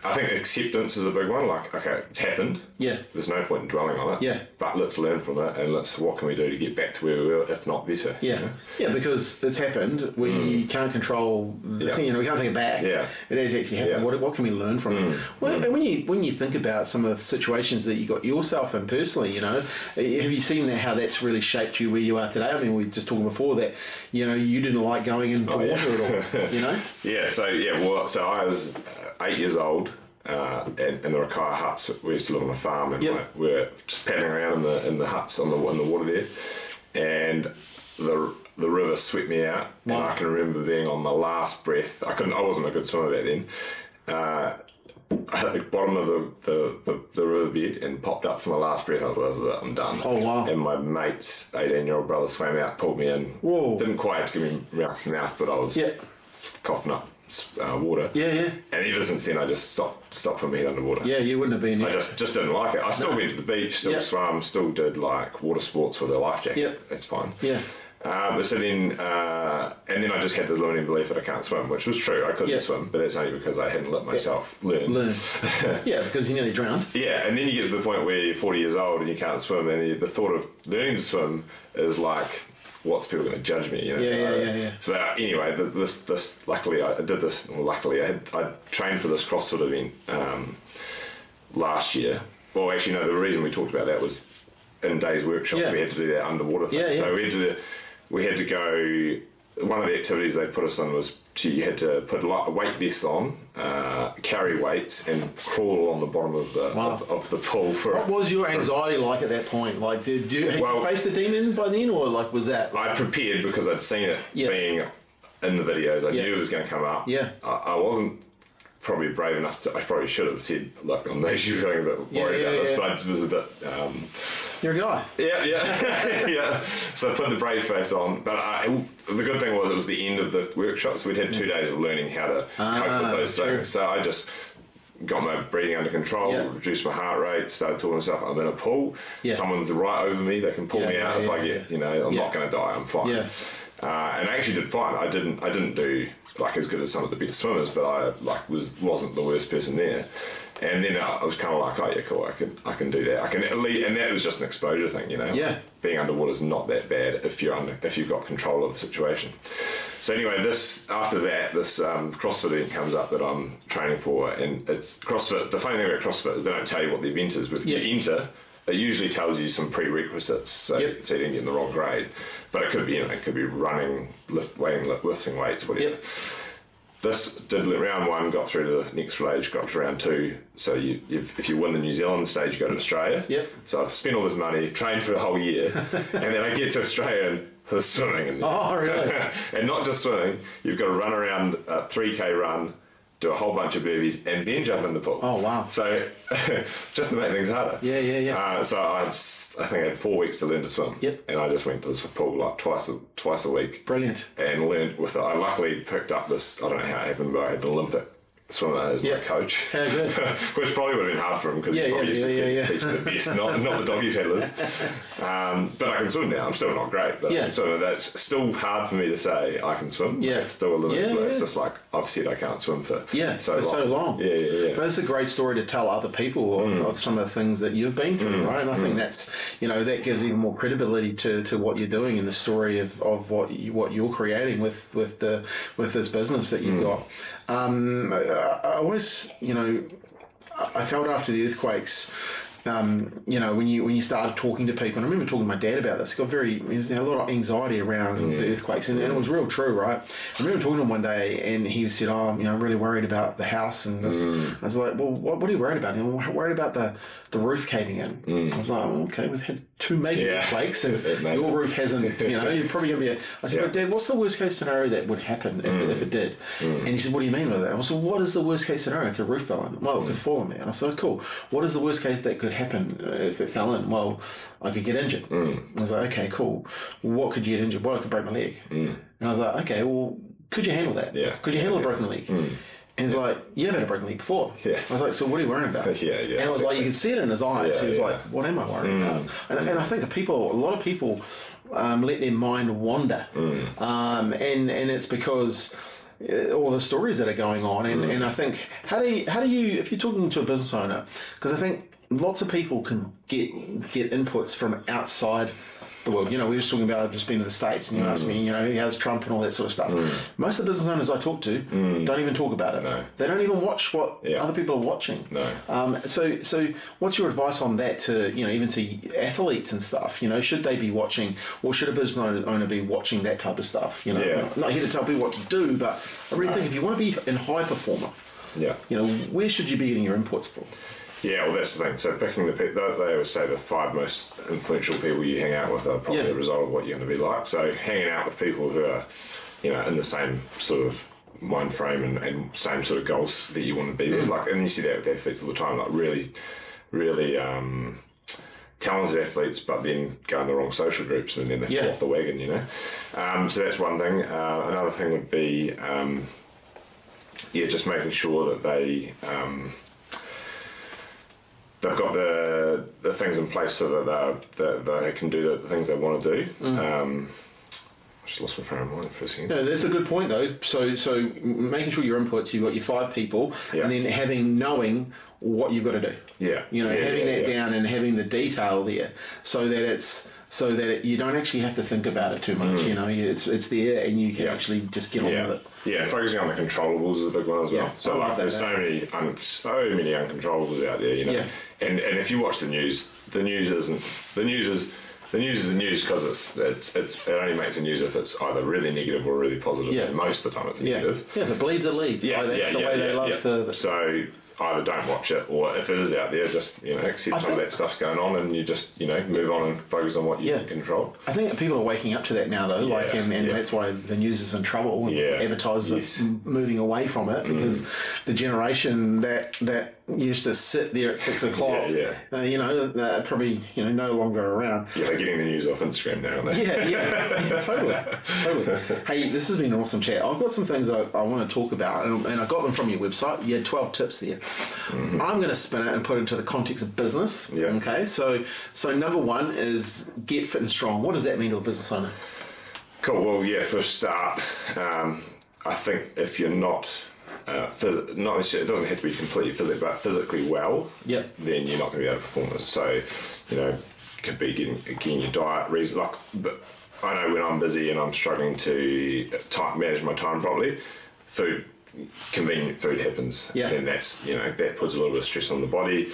I think acceptance is a big one. Like, okay, it's happened. Yeah. There's no point in dwelling on it. Yeah. But let's learn from it, and what can we do to get back to where we were, if not better? Yeah. You know? Yeah, because it's happened. We can't control. We can't take it back. Yeah. It has actually happened. Yeah. What can we learn from it? Well, and when you think about some of the situations that you got yourself in personally, have you seen how that's really shaped you where you are today? I mean, we were just talking before that, you didn't like going into water at all. Yeah. So I was 8 years old. And the Rakaya huts, we used to live on a farm, and we were just paddling around in the huts in the water there, and the river swept me out. Wow. And I can remember being on my last breath. I wasn't a good swimmer back then. I hit the bottom of the riverbed and popped up for my last breath. I was like, "This is it, I'm done." Oh wow! And my mate's 18-year-old brother swam out, pulled me in. Whoa! Didn't quite have to give me mouth to mouth, but I was coughing up water. Yeah. And ever since then, I just stopped putting my head underwater. Yeah, you wouldn't have been. I just didn't like it. I still went to the beach, still swam, still did like water sports with a life jacket. Yep. That's fine. Yeah. So then, and then I just had this limiting belief that I can't swim, which was true. I couldn't swim, but that's only because I hadn't let myself learn. Yeah, because you nearly drowned. Yeah, and then you get to the point where you're 40 years old and you can't swim, and the thought of learning to swim is like, what's people going to judge me? Yeah. So anyway, this luckily I did this. Well, luckily I trained for this CrossFit event last year. Well, actually, no. The reason we talked about that was in Dave's workshops we had to do that underwater thing. So we had to go. One of the activities they put us on was you had to put a weight vest on, carry weights, and crawl on the bottom of the pool. What was your anxiety like at that point? Like, had you faced the demon by then, or like was that? I prepared because I'd seen it being in the videos. I knew it was going to come up. Yeah, I wasn't probably brave enough to. I probably should have said, "Look, I'm actually feeling a bit worried about this," but I was a bit. You're a guy. Yeah. So I put the brave face on, but the good thing was it was the end of the workshop, so we'd had 2 days of learning how to cope with those things. So I just got my breathing under control, reduced my heart rate, started talking to myself, I'm in a pool, someone's right over me, they can pull me out if I get, I'm not going to die, I'm fine. And I actually did fine. I didn't do like as good as some of the better swimmers, but I wasn't the worst person there. And then I was kind of like, oh yeah, cool, I can do that. I can at least, and that was just an exposure thing, Yeah. Being underwater is not that bad if you've got control of the situation. So anyway, after that, this CrossFit event comes up that I'm training for, and it's CrossFit. The funny thing about CrossFit is they don't tell you what the event is. If you enter, it usually tells you some prerequisites, so you didn't get in the wrong grade. But it could be running, lifting weights, whatever. Yep. This did round one, got through to the next stage, got to round two. So if you win the New Zealand stage, you go to Australia. Yep. So I've spent all this money, trained for a whole year, and then I get to Australia and there's swimming. Oh, really? And not just swimming, you've got to run around a 3K run, do a whole bunch of burpees, and then jump in the pool. Oh, wow. So just to make things harder. Yeah. So I think I had 4 weeks to learn to swim. Yep. And I just went to this pool like twice a week. Brilliant. And learned with it. I luckily picked up this, I don't know how it happened, but I had an Olympic swimmer as my coach. How good. Which probably would have been hard for him because he probably used to teach the best, not the doggy paddlers. But I can swim now. I'm still not great, but I can swim. That's still hard for me to say I can swim. Yeah. It's still a little bit. It's just like I've said I can't swim for so long. Yeah. But it's a great story to tell other people of some of the things that you've been through, right? And I think that's, that gives even more credibility to what you're doing and the story of what you're creating with this business that you've got. I always, I felt after the earthquakes, when you started talking to people, and I remember talking to my dad about this, he had a lot of anxiety around the earthquakes, and it was real true, right? I remember talking to him one day, and he said, I'm really worried about the house and this. And I was like, well, what are you worried about? I'm worried about the roof caving in. I was like, okay, we've had 2 major earthquakes, so your roof hasn't, you're probably going to be I said, Dad, what's the worst case scenario that would happen if it did? And he said, what do you mean by that? I said, what is the worst case scenario if the roof fell in? Well, it could fall on me. And I said, cool. What is the worst case that could happen if it fell in? Well, I could get injured. I was like, okay, cool. What could you get injured? Well, I could break my leg. And I was like, okay, well, could you handle that? Yeah. Could you handle a broken leg? And he's like, you've had a broken leg before. Yeah. I was like, so what are you worrying about? Yeah. And it was like, you could see it in his eyes. He was like, what am I worrying about? And I think a lot of people let their mind wander. And it's because, all the stories that are going on, and I think how do you if you're talking to a business owner, because I think lots of people can get inputs from outside the world. We were just talking about, I've just been to the States, and you asked me, how's Trump and all that sort of stuff. Most of the business owners I talk to don't even talk about it. No. They don't even watch what other people are watching. No. So what's your advice on that to, even to athletes and stuff? Should they be watching, or should a business owner be watching that type of stuff? I'm not here to tell people what to do, but I really think if you want to be a high performer, where should you be getting your inputs from? Yeah, well, that's the thing. So picking the people, they always say the 5 most influential people you hang out with are probably the result of what you're going to be like. So hanging out with people who are, in the same sort of mind frame and same sort of goals that you want to be with. And you see that with athletes all the time, like really, really talented athletes, but then go in the wrong social groups and then they fall off the wagon, So that's one thing. Another thing would be, just making sure that they've got the things in place so that they can do the things they want to do. I just lost my frame of mind for a second. No, that's a good point though. So making sure your inputs, you've got your 5 people, and then knowing what you've got to do. Having that down and having the detail there, so that you don't actually have to think about it too much. It's there, and you can actually just get on with it. Yeah, focusing on the controllables is a big one as well. So there's so many uncontrollables out there. And if you watch the news, the news is the news because it only makes the news if it's either really negative or really positive. And most of the time it's negative. If it bleeds, it leads. That's the way they love to. So either don't watch it, or if it is out there, just accept some of that stuff's going on, and you just move on and focus on what you can control. I think that people are waking up to that now, though, and that's why the news is in trouble. And advertisers are moving away from it because the generation that used to sit there at 6 o'clock, they're probably no longer around. Yeah, they're getting the news off Instagram now, aren't they? Totally. Hey, this has been an awesome chat. I've got some things I want to talk about, and I got them from your website. You had 12 tips there. I'm going to spin it and put it into the context of business. Okay, so number 1 is get fit and strong. What does that mean to a business owner? Cool. Well, for a start, I think if you're not not necessarily, it doesn't have to be completely physically well, then you're not going to be able to perform it. So, could be getting your diet but I know when I'm busy and I'm struggling to manage my time properly, convenient food happens, and that's that puts a little bit of stress on the body.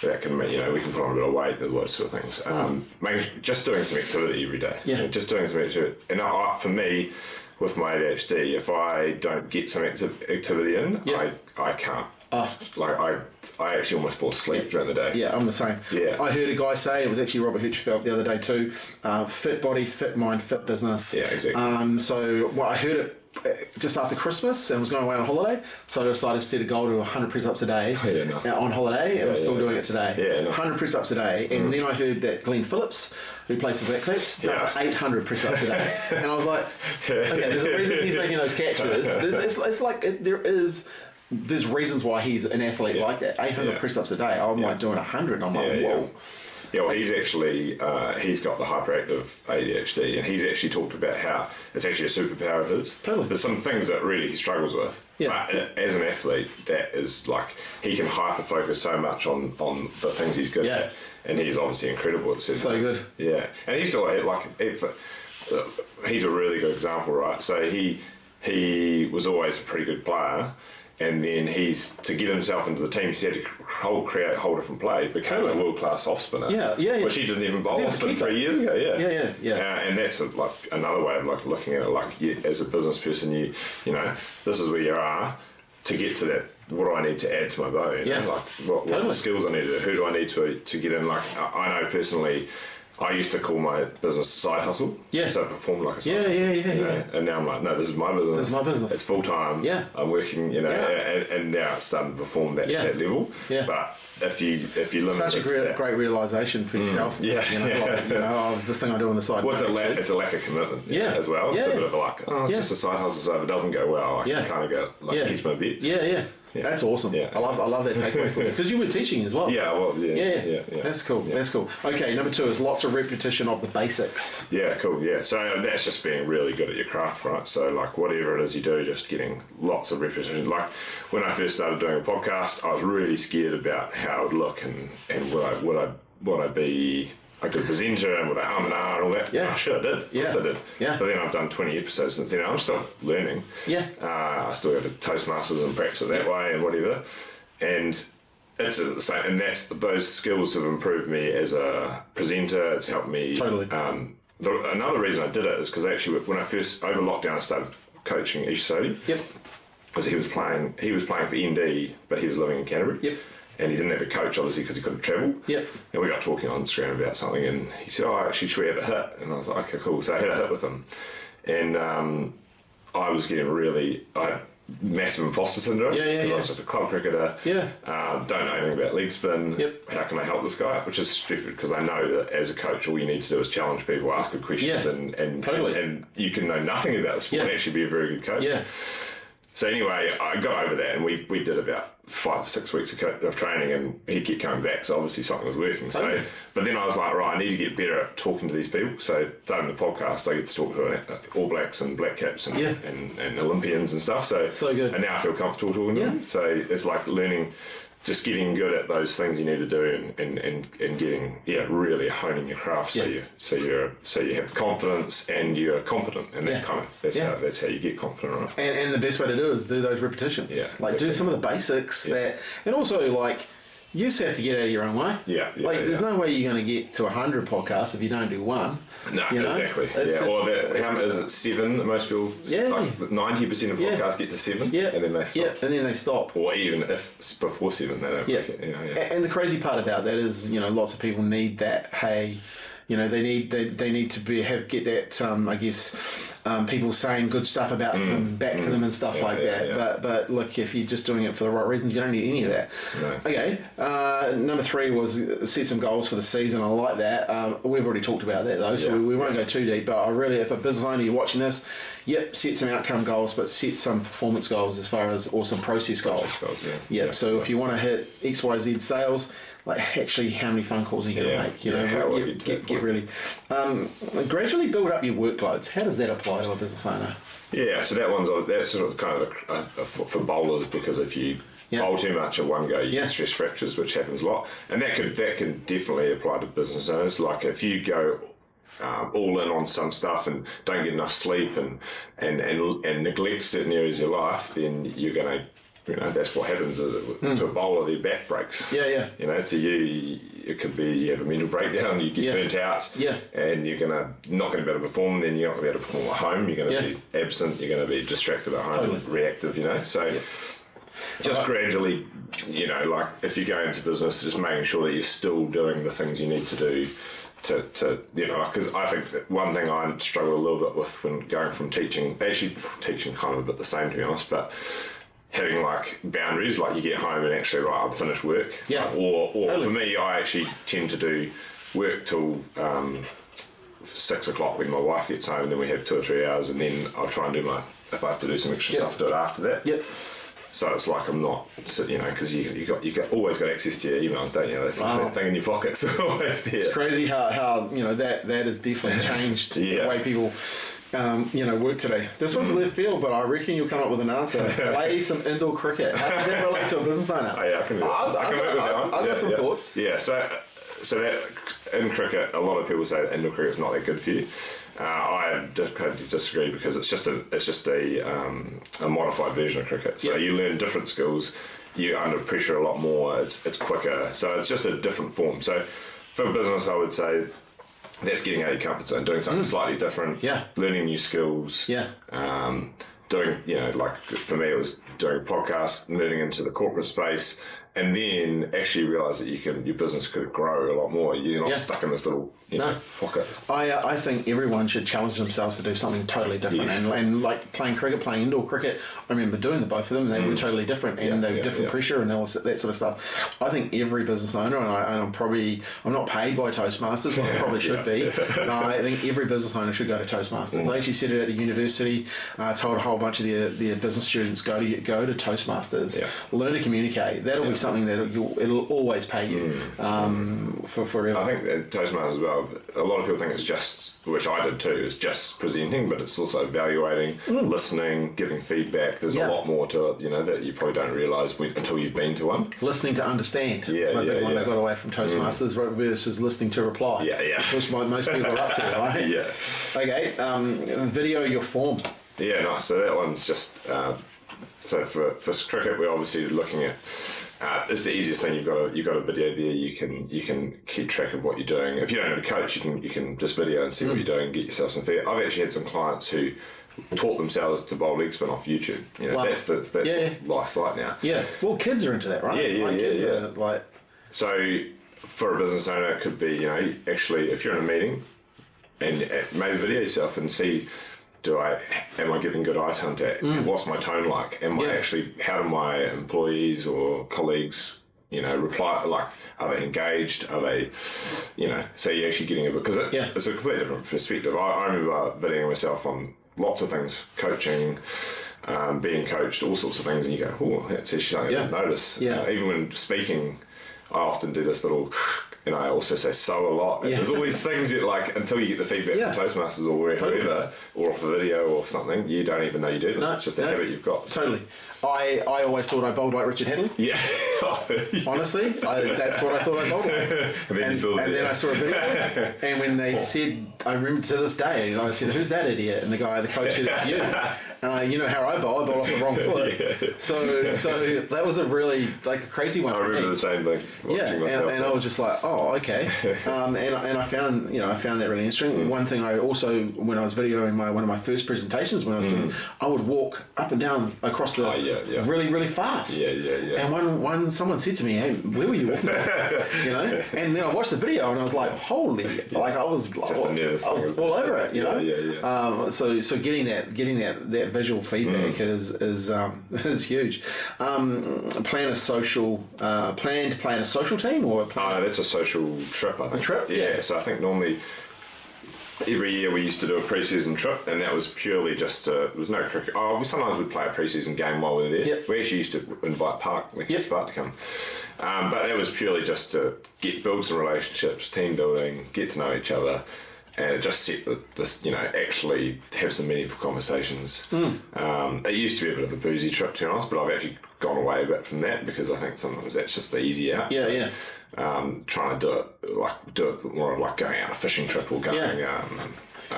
That can make we can put on a bit of weight, those sort of things. Just doing some activity every day, just doing some activity. And for me, with my ADHD, if I don't get some activity in, I can't. I actually almost fall asleep during the day. Yeah, I'm the same. Yeah. I heard a guy say, it was actually Robert Hirschfeld the other day too, fit body, fit mind, fit business. Yeah, exactly. I heard it just after Christmas and was going away on holiday, so I decided to set a goal to 100 press-ups a day on holiday, and I'm still doing it today. 100 press-ups a day, and then I heard that Glenn Phillips, who plays for Black Caps, does 800 press-ups a day, and I was like, okay, there's a reason he's making those catches. It's like there's reasons why he's an athlete like that. 800 press-ups a day. I'm like doing 100. I'm like, whoa. Yeah, well, he's actually, he's got the hyperactive ADHD, and he's actually talked about how it's actually a superpower of his. Totally. There's some things that really he struggles with. Yeah. But as an athlete, that is like, he can hyper-focus so much on the things he's good at, and he's obviously incredible at certain things. So good. Yeah. And he's still, he's a really good example, right? So he was always a pretty good player, and then to get himself into the team, he's had to create a whole different play, became a world-class off-spinner. Yeah. Which he didn't even bowl off-spin 3 years ago, Yeah. And that's another way of looking at it, as a business person, you know, this is where you are to get to that. What do I need to add to my bow? What are the skills I need to do? Who do I need to get in? I know personally, I used to call my business a side hustle. Yeah. So I performed like a side hustle. Yeah. And now I'm like, no, this is my business. This is my business. It's full time. Yeah. I'm working, and now it's starting to perform that level. Yeah. But if you limit such a great realisation for yourself. The thing I do on the side. Well, it's a lack of commitment. As well. It's a bit of it's just a side hustle. So if it doesn't go well, I kind of go catch my bets. That's awesome. Yeah. I love that takeaway for you because you were teaching as well. Yeah, well, yeah. That's cool. Yeah. That's cool. Okay, number 2 is lots of repetition of the basics. Yeah, cool. Yeah, so that's just being really good at your craft, right? So like whatever it is you do, just getting lots of repetition. Like when I first started doing a podcast, I was really scared about how it would look and would I be a good presenter and would I and all that. Yeah. Oh, sure I did. Yeah. Of course I did. Yeah. But then I've done 20 episodes since then. I'm still learning. Yeah. I still go to Toastmasters and practice it that way and whatever. And it's the same. And those skills have improved me as a presenter. It's helped me. Totally. Another reason I did it is because actually when I first, over lockdown, I started coaching Ish Sodi. Yep. Because he was playing for ND, but he was living in Canterbury. Yep. And he didn't have a coach, obviously, because he couldn't travel. Yep. And we got talking on Instagram about something, and he said, actually, should we have a hit? And I was like, okay, cool. So I had a hit with him. And I was getting I had massive imposter syndrome. Because I was just a club cricketer. Yeah. Don't know anything about leg spin. Yep. How can I help this guy? Which is stupid, because I know that as a coach, all you need to do is challenge people, ask good questions, and you can know nothing about the sport and actually be a very good coach. Yeah. So anyway, I got over that, and we did about 5 or 6 weeks of training, and he kept coming back. So obviously something was working. So, but then I was like, right, I need to get better at talking to these people. So doing the podcast, I get to talk to All Blacks and Black Caps and Olympians and stuff. So good. And now I feel comfortable talking to them. So it's like learning. Just getting good at those things you need to do, and getting really honing your craft, so you have confidence and you're competent, and that's how you get confident, right? And the best way to do it is do those repetitions. Yeah, like do some of the basics and also like you just have to get out of your own way. There's no way you're going to get to 100 podcasts if you don't do one. No, exactly. How is it 7 that most people? Like 90% of podcasts get to 7, and then they stop. Yeah, and then they stop. Or even if before 7 they don't make it. And the crazy part about that is, lots of people need that. Hey, they need to get that. People saying good stuff about them back to them and stuff like that. Yeah. But look, if you're just doing it for the right reasons, you don't need any of that. No. Okay. Number 3 was set some goals for the season. I like that. We've already talked about that though, so we won't go too deep. But if a business owner you're watching this, set some outcome goals, but set some performance goals or some process goals. So if you want to hit XYZ sales, like actually how many phone calls are you going to make? Get really gradually build up your workloads. How does that apply to a business owner? Yeah, so that's sort of kind of for bowlers, because if you bowl too much at one go, you get stress fractures, which happens a lot, and that can definitely apply to business owners. Like if you go all in on some stuff and don't get enough sleep and neglect certain areas of your life, then you're going to. That's what happens to a bowler. Their back breaks. To you, it could be you have a mental breakdown, you get burnt out, and you're not going to be able to perform. Then you're not going to be able to perform at home. You're going to be absent. You're going to be distracted at home, reactive. So just gradually, like if you go into business, just making sure that you're still doing the things you need to do. Because I think that one thing I struggle a little bit with when going from teaching kind of a bit the same, to be honest, but having like boundaries, like you get home and actually I've finished work. Or for me, I actually tend to do work till 6 o'clock when my wife gets home, and then we have 2 or 3 hours, and then I'll try and do if I have to do some extra stuff, do it after that. So it's like I'm not, because you always got access to your emails, don't you? That's that thing in your pockets, always there. It's crazy how that has definitely changed the way people. Work today. This one's left field, but I reckon you'll come up with an answer. Play some indoor cricket. How does that relate to a business owner? I can work with that one. I've got some thoughts. Yeah, so that in cricket, a lot of people say that indoor cricket is not that good for you. I disagree, because it's just a modified version of cricket. So you learn different skills. You're under pressure a lot more. It's quicker. So it's just a different form. So for business, I would say. That's getting out of your comfort zone, doing something slightly different, learning new skills, doing, like for me it was doing a podcast, moving into the corporate space, and then actually realise that your business could grow a lot more. You're not stuck in this little pocket. I think everyone should challenge themselves to do something totally different. And like playing cricket, playing indoor cricket, I remember doing both of them, and they were totally different, and they were different pressure and all that sort of stuff. I think every business owner, and I'm not paid by Toastmasters, but I probably should be. I think every business owner should go to Toastmasters. I actually said it at the university, told a whole bunch of their business students go to Toastmasters, learn to communicate. That'll be something that it'll always pay you for forever. I think that Toastmasters as well, a lot of people think it's just, which I did too, is just presenting, but it's also evaluating, listening, giving feedback. There's a lot more to it, that you probably don't realise until you've been to one. Listening to understand. That's my big one I got away from Toastmasters versus listening to reply. Which most people are up to, right? Okay, video your form. Yeah, nice. So that one's just so for cricket, we're obviously looking at. It's the easiest thing. You've got a video there. You can keep track of what you're doing. If you don't have a coach, you can just video and see what you're doing and get yourself some feedback. I've actually had some clients who taught themselves to bowl leg spin off YouTube. That's what life's like now. Yeah. Well, kids are into that, right? Kids are like. So for a business owner, it could be actually if you're in a meeting and maybe video yourself and see. Am I giving good eye contact? What's my tone like? How do my employees or colleagues, reply? Like, are they engaged? Are they, so you're actually getting because it's a completely different perspective. I remember videoing myself on lots of things, coaching, being coached, all sorts of things, and you go, oh, that's actually something I didn't notice. Even when speaking, I often do this little. And I also say so a lot. And there's all these things that until you get the feedback from Toastmasters or wherever, or off a video or something, you don't even know you do them. It's just a habit you've got. Totally. I always thought I bowled like Richard Hadley. Yeah. Honestly, that's what I thought I bowled like. And then I saw a video, and when they said, I remember to this day, I said, who's that idiot? And the coach said, it's you. And how I bowl off the wrong foot. So that was a really a crazy one. I remember the same thing. And I was just like, oh, okay. And I found that really interesting. One thing I also, when I was videoing one of my first presentations when I was doing, I would walk up and down across the really, really fast. And someone said to me, hey, where were you walking to? And then I watched the video and I was like, holy, I was all over it, So getting that visual feedback is huge. Plan to plan a social team or that's a social trip, I think. A trip? Yeah. So I think normally every year we used to do a pre-season trip, and that was purely just there was no cricket. Sometimes we'd play a pre-season game while we were there. We actually used to invite Spark to come. But that was purely just to build some relationships, team building, get to know each other, and it just set this, actually have some meaningful conversations. It used to be a bit of a boozy trip, to be honest, but I've actually gone away a bit from that because I think sometimes that's just the easy out. Trying to do it more like going out on a fishing trip or going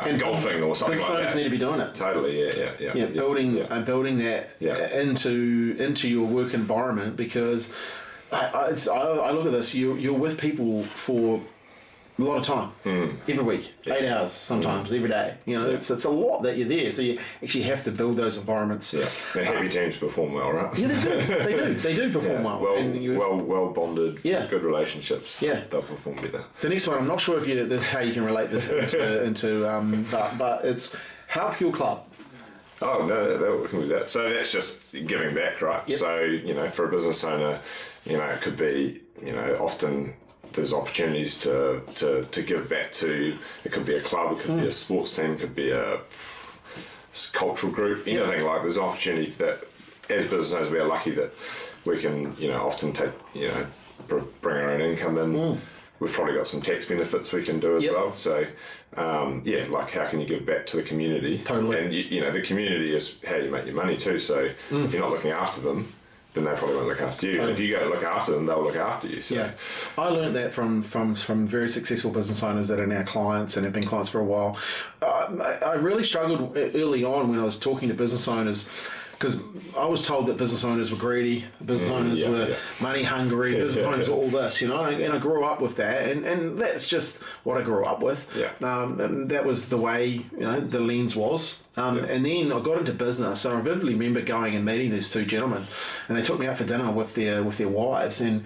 and golfing or something like that. Business need to be doing it. Totally, Building that into your work environment, because I look at this. You're with people for a lot of time, every week, 8 hours sometimes, every day. It's a lot that you're there, so you actually have to build those environments. And happy teams perform well, right? Yeah, they do perform well. Well bonded, good relationships. They'll perform better. The next one, I'm not sure if this how you can relate this into but it's help your club. Oh no, we can do that. So that's just giving back, right? So for a business owner, it could be often. There's opportunities to give back to. It could be a club, it could be a sports team, it could be a cultural group, anything like. There's an opportunity that, as business owners, we are lucky that we can, often take, bring our own income in. We've probably got some tax benefits we can do as well. So, how can you give back to the community? Totally. And the community is how you make your money too. So if you're not looking after them, then they probably won't look after you. And if you go look after them, they'll look after you. So. I learned that from very successful business owners that are now clients and have been clients for a while. I really struggled early on when I was talking to business owners, because I was told that business owners were greedy, business owners were money hungry, business owners were all this, and I grew up with that, and that's just what I grew up with. And that was the way the lens was. And then I got into business, and I vividly remember going and meeting these two gentlemen, and they took me out for dinner with their wives, and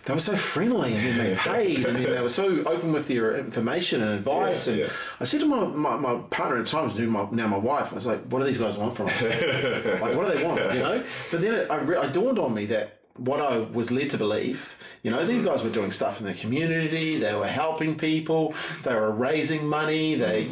they were so friendly, and then they paid, and then they were so open with their information and advice. And I said to my partner at the time, who's now my wife, I was like, what do these guys want from us? What do they want? But then it dawned on me that what I was led to believe, these guys were doing stuff in the community, they were helping people, they were raising money, they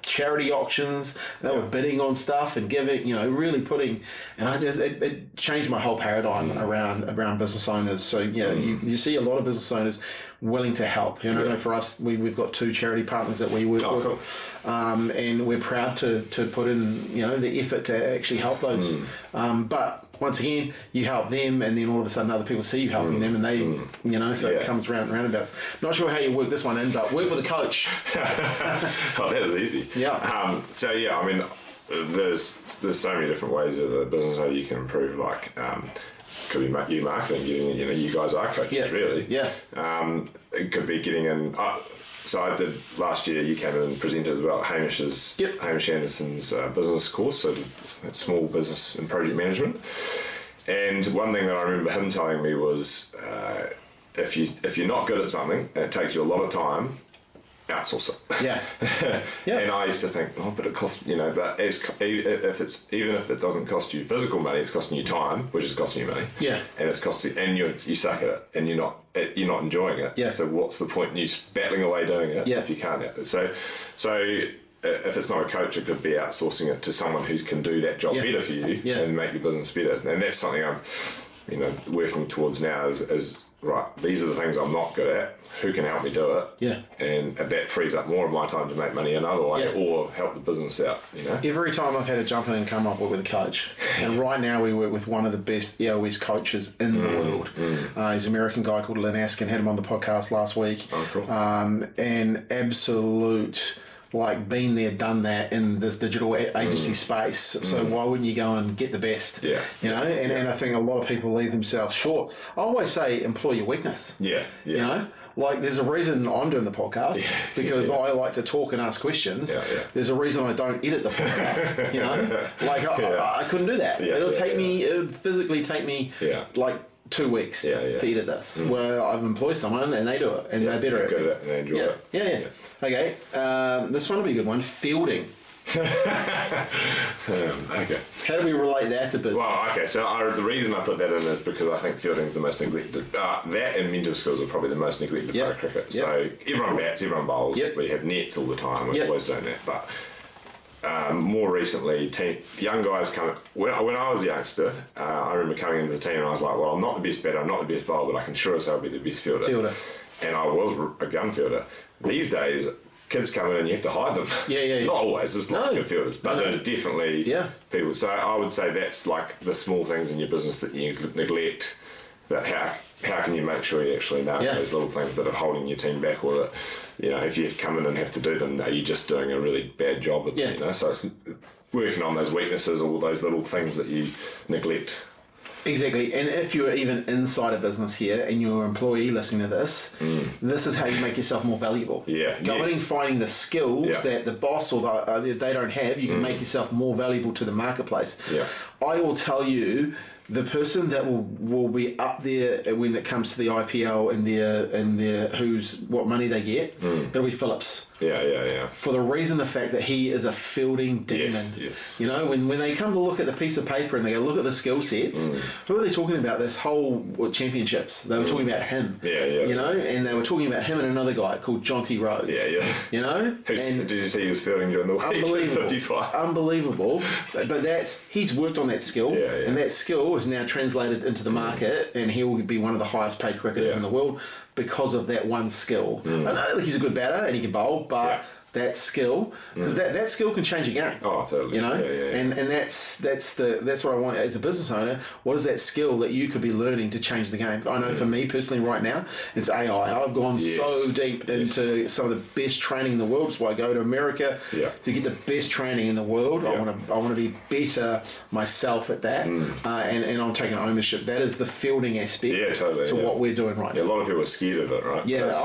charity auctions. They were bidding on stuff and giving, really putting, and it changed my whole paradigm around business owners. So you see a lot of business owners willing to help. I know for us, we've got 2 charity partners that we work with, cool. And we're proud to put in the effort to actually help those. But once again, you help them, and then all of a sudden other people see you helping them, and they, so it comes roundabouts. Not sure how you work this one in, but work with a coach. Oh, that is easy. Yeah. I mean, there's so many different ways as a business owner you can improve. Like, could be you marketing, you guys are coaches, really. Yeah. It could be getting in. So I did last year. You came in and presented about Hamish Anderson's business course, so small business and project management. And one thing that I remember him telling me was, if you're not good at something and it takes you a lot of time, outsource it. Yeah. And I used to think, but it costs, but even if it doesn't cost you physical money, it's costing you time, which is costing you money. Yeah. And it's costing, and you suck at it, and you're not enjoying it. Yeah. So what's the point in you battling away doing it if you can't? So if it's not a coach, it could be outsourcing it to someone who can do that job better for you and make your business better. And that's something I'm, working towards now is right. These are the things I'm not good at. Who can help me do it? Yeah. And that frees up more of my time to make money another way or help the business out, Every time I've had to jump in and come up with a coach, and right now we work with one of the best EOS coaches in the world. He's an American guy called Lynn Askin, had him on the podcast last week. Oh, cool. And absolute, been there, done that in this digital agency space. So why wouldn't you go and get the best? Yeah. And I think a lot of people leave themselves short. I always say employ your weakness. Yeah. There's a reason I'm doing the podcast because I like to talk and ask questions. There's a reason I don't edit the podcast. I couldn't do that. It would physically take me 2 weeks to edit this. Where I've employed someone and they do it and they're better at it. And they enjoy it. Yeah. Okay. This one will be a good one. Fielding. Okay. How do we relate that to business? Well, okay, so the reason I put that in is because I think fielding is the most neglected. That and mental skills are probably the most neglected part of cricket. So everyone bats, everyone bowls. We have nets all the time. We're always doing that. But more recently, young guys come. When I was a youngster, I remember coming into the team and I was like, well, I'm not the best batter, I'm not the best bowler, but I can sure as hell be the best fielder. And I was a gun fielder. These days, kids come in and you have to hide them. Not always, there's lots of good fielders, but there's definitely people. So I would say that's like the small things in your business that you neglect. That how can you make sure you actually know those little things that are holding your team back, or that, if you come in and have to do them, are you just doing a really bad job at them? So it's working on those weaknesses, all those little things that you neglect. Exactly, and if you're even inside a business here and you're an employee listening to this, this is how you make yourself more valuable. Going and finding the skills that the boss or they don't have, you can make yourself more valuable to the marketplace. I will tell you, the person that will be up there when it comes to the IPL and their what money they get, it'll be Phillips. For the fact that he is a fielding demon. When they come to look at the piece of paper and they go look at the skill sets, who are they talking about? This whole championships. They were talking about him. And they were talking about him and another guy called Jonty Rose. Did you see he was fielding during the week? Unbelievable. 55. Unbelievable. But he's worked on that skill, and that skill is now translated into the market, and he will be one of the highest paid cricketers in the world because of that one skill. I know he's a good batter and he can bowl, but that skill, because that skill can change a game. Oh, totally. And that's what I want as a business owner. What is that skill that you could be learning to change the game? I know for me personally right now, it's AI. I've gone so deep into some of the best training in the world. That's why I go to America to get the best training in the world. I want to be better myself at that, and I'm taking ownership. That is the fielding aspect to what we're doing right now. A lot of people are scared of it, right? It's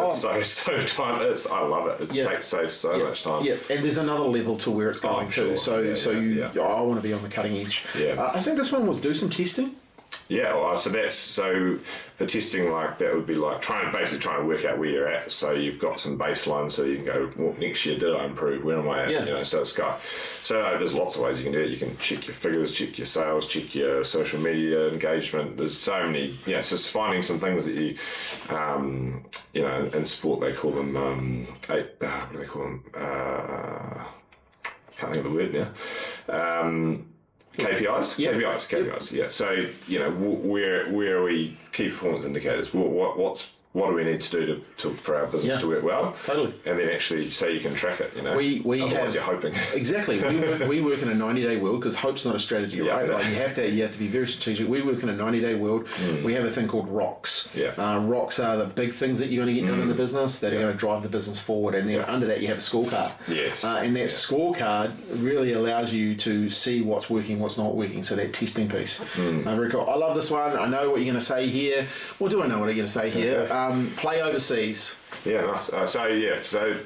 so time. I love it. It takes so much time. And there's another level to where it's going to. I want to be on the cutting edge. I think this one was do some testing. So for testing, that would be trying to work out where you're at. So you've got some baseline, so you can go, well, next year did I improve? Where am I at? So there's lots of ways you can do it. You can check your figures, check your sales, check your social media engagement. There's so many. It's just finding some things that you, in sport they call them. What do they call them? can't think of the word now. KPIs? Yep. KPIs, yeah. So, where are we, key performance indicators? What do we need to do for our business to work well? Totally. And then actually so you can track it, We Otherwise you're hoping. Exactly. We work in a 90-day world because hope's not a strategy, right? Like you have to be very strategic. We work in a 90-day world. We have a thing called rocks. Yeah. Rocks are the big things that you're going to get done in the business that are going to drive the business forward. And then under that you have a scorecard. Yes. And that scorecard really allows you to see what's working, what's not working. So that testing piece. Very cool. I love this one. I know what you're going to say here. Well, do I know what you're going to say here? Play overseas. Yeah, nice. So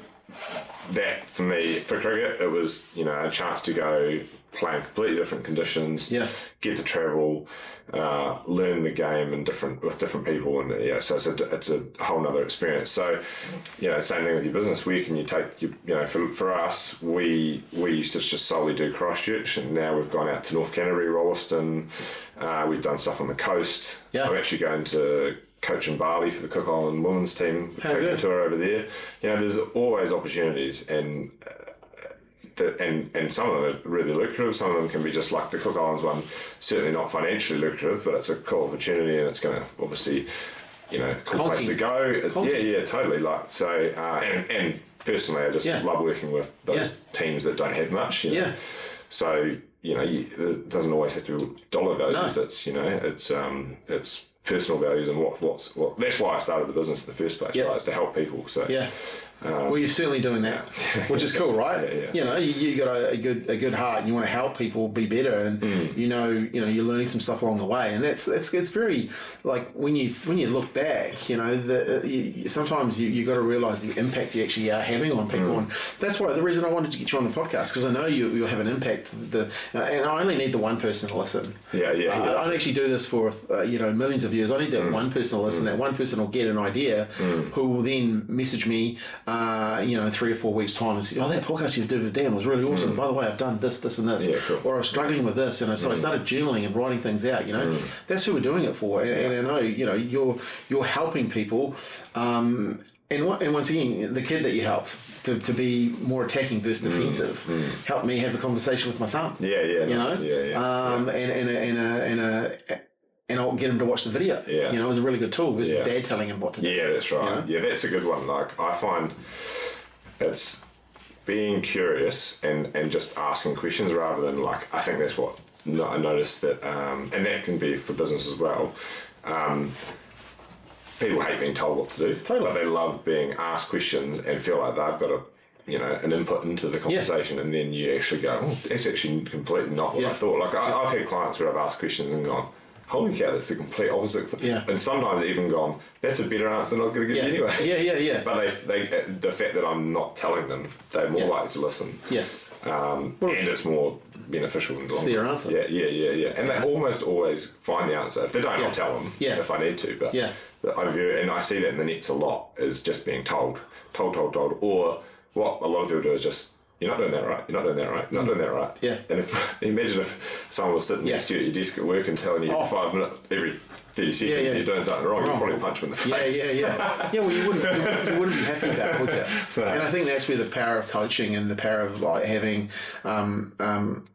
that for me, for cricket, it was, a chance to go play in completely different conditions, get to travel, learn the game with different people, and so it's a whole nother experience. So, same thing with your business. Where can you take for us, we used to just solely do Christchurch, and now we've gone out to North Canterbury, Rolleston. We've done stuff on the coast. I'm actually going to coach in Bali for the Cook Island women's team, taking a tour over there. There's always opportunities, and some of them are really lucrative. Some of them can be just like the Cook Islands one, certainly not financially lucrative, but it's a cool opportunity, and it's going to obviously, cool place to go. Yeah, totally. Like so, and personally, I just love working with those teams that don't have much. So it doesn't always have to be dollar values. No. It's personal values and what. That's why I started the business in the first place. Right, is to help people. So well, you're certainly doing that, which is cool, right? You got a good heart, and you want to help people be better, and you're learning some stuff along the way, and it's very like when you look back, sometimes you got to realise the impact you actually are having on people, and that's why the reason I wanted to get you on the podcast, because I know you'll have an impact. And I only need the one person to listen. I don't actually do this for millions of years. I need that one person to listen. That one person will get an idea, who will then message me. 3 or 4 weeks' time and say, that podcast you did with Dan was really awesome. By the way, I've done this, and this. Cool. Or I was struggling with this, so I started journaling and writing things out, That's who we're doing it for. And I know, you're helping people. And once again, the kid that you help to be more attacking versus defensive helped me have a conversation with my son. And I'll get him to watch the video. It was a really good tool versus dad telling him what to do. Yeah, that's right. Yeah, that's a good one. Like, I find it's being curious and just asking questions rather than I think that's what I noticed that, and that can be for business as well. People hate being told what to do. Totally. But they love being asked questions and feel like they've got an input into the conversation, and then you actually go, that's actually completely not what I thought. Like, I've had clients where I've asked questions and gone, holy cow, that's the complete opposite. And sometimes even gone, that's a better answer than I was going to give you anyway. But they the fact that I'm not telling them, they're more likely to listen. And it's more beneficial. It's their answer. And they almost always find the answer. If they don't, I'll tell them if I need to. But and I see that in the nets a lot, is just being told. Or what a lot of people do is just, you're not doing that right. You're not doing that right. You're not doing that right. And imagine if someone was sitting next to you at your desk at work and telling you 5 minutes every 30 seconds you're doing something wrong, you'd probably punch them in the face. Well, you wouldn't be happy with that, would you? No. And I think that's where the power of coaching and the power of having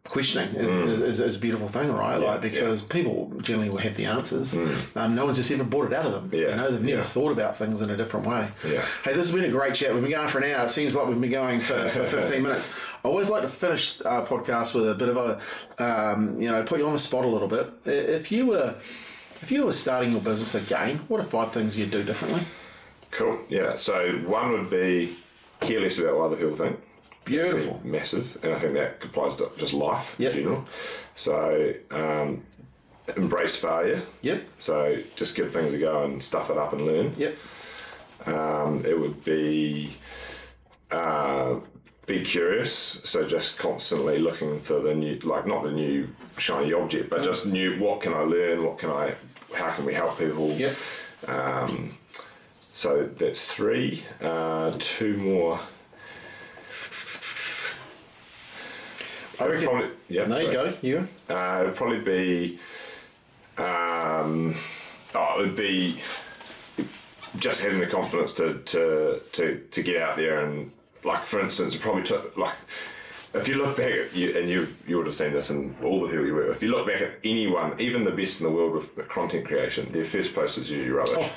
questioning is a beautiful thing, right? Because people generally will have the answers. No one's just ever brought it out of them. They've never thought about things in a different way. Hey, this has been a great chat. We've been going for an hour. It seems like we've been going for 15 minutes. I always like to finish our podcast with a bit of a, put you on the spot a little bit. If you were starting your business again, what are 5 things you'd do differently? Cool. Yeah. So one would be care less about what other people think. Beautiful. Massive. And I think that applies to just life in general. So embrace failure. So just give things a go and stuff it up and learn. It would be curious, so just constantly looking for the new, not the new shiny object, but just new, what can I learn, how can we help people? So that's 3. 2 more. I reckon. Probably, you go. You go. It would probably be. It would be just having the confidence to get out there and, for instance, it probably took if you look back at you, and you would have seen this in all the people you work with, if you look back at anyone, even the best in the world with content creation, their first post is usually rubbish. Oh.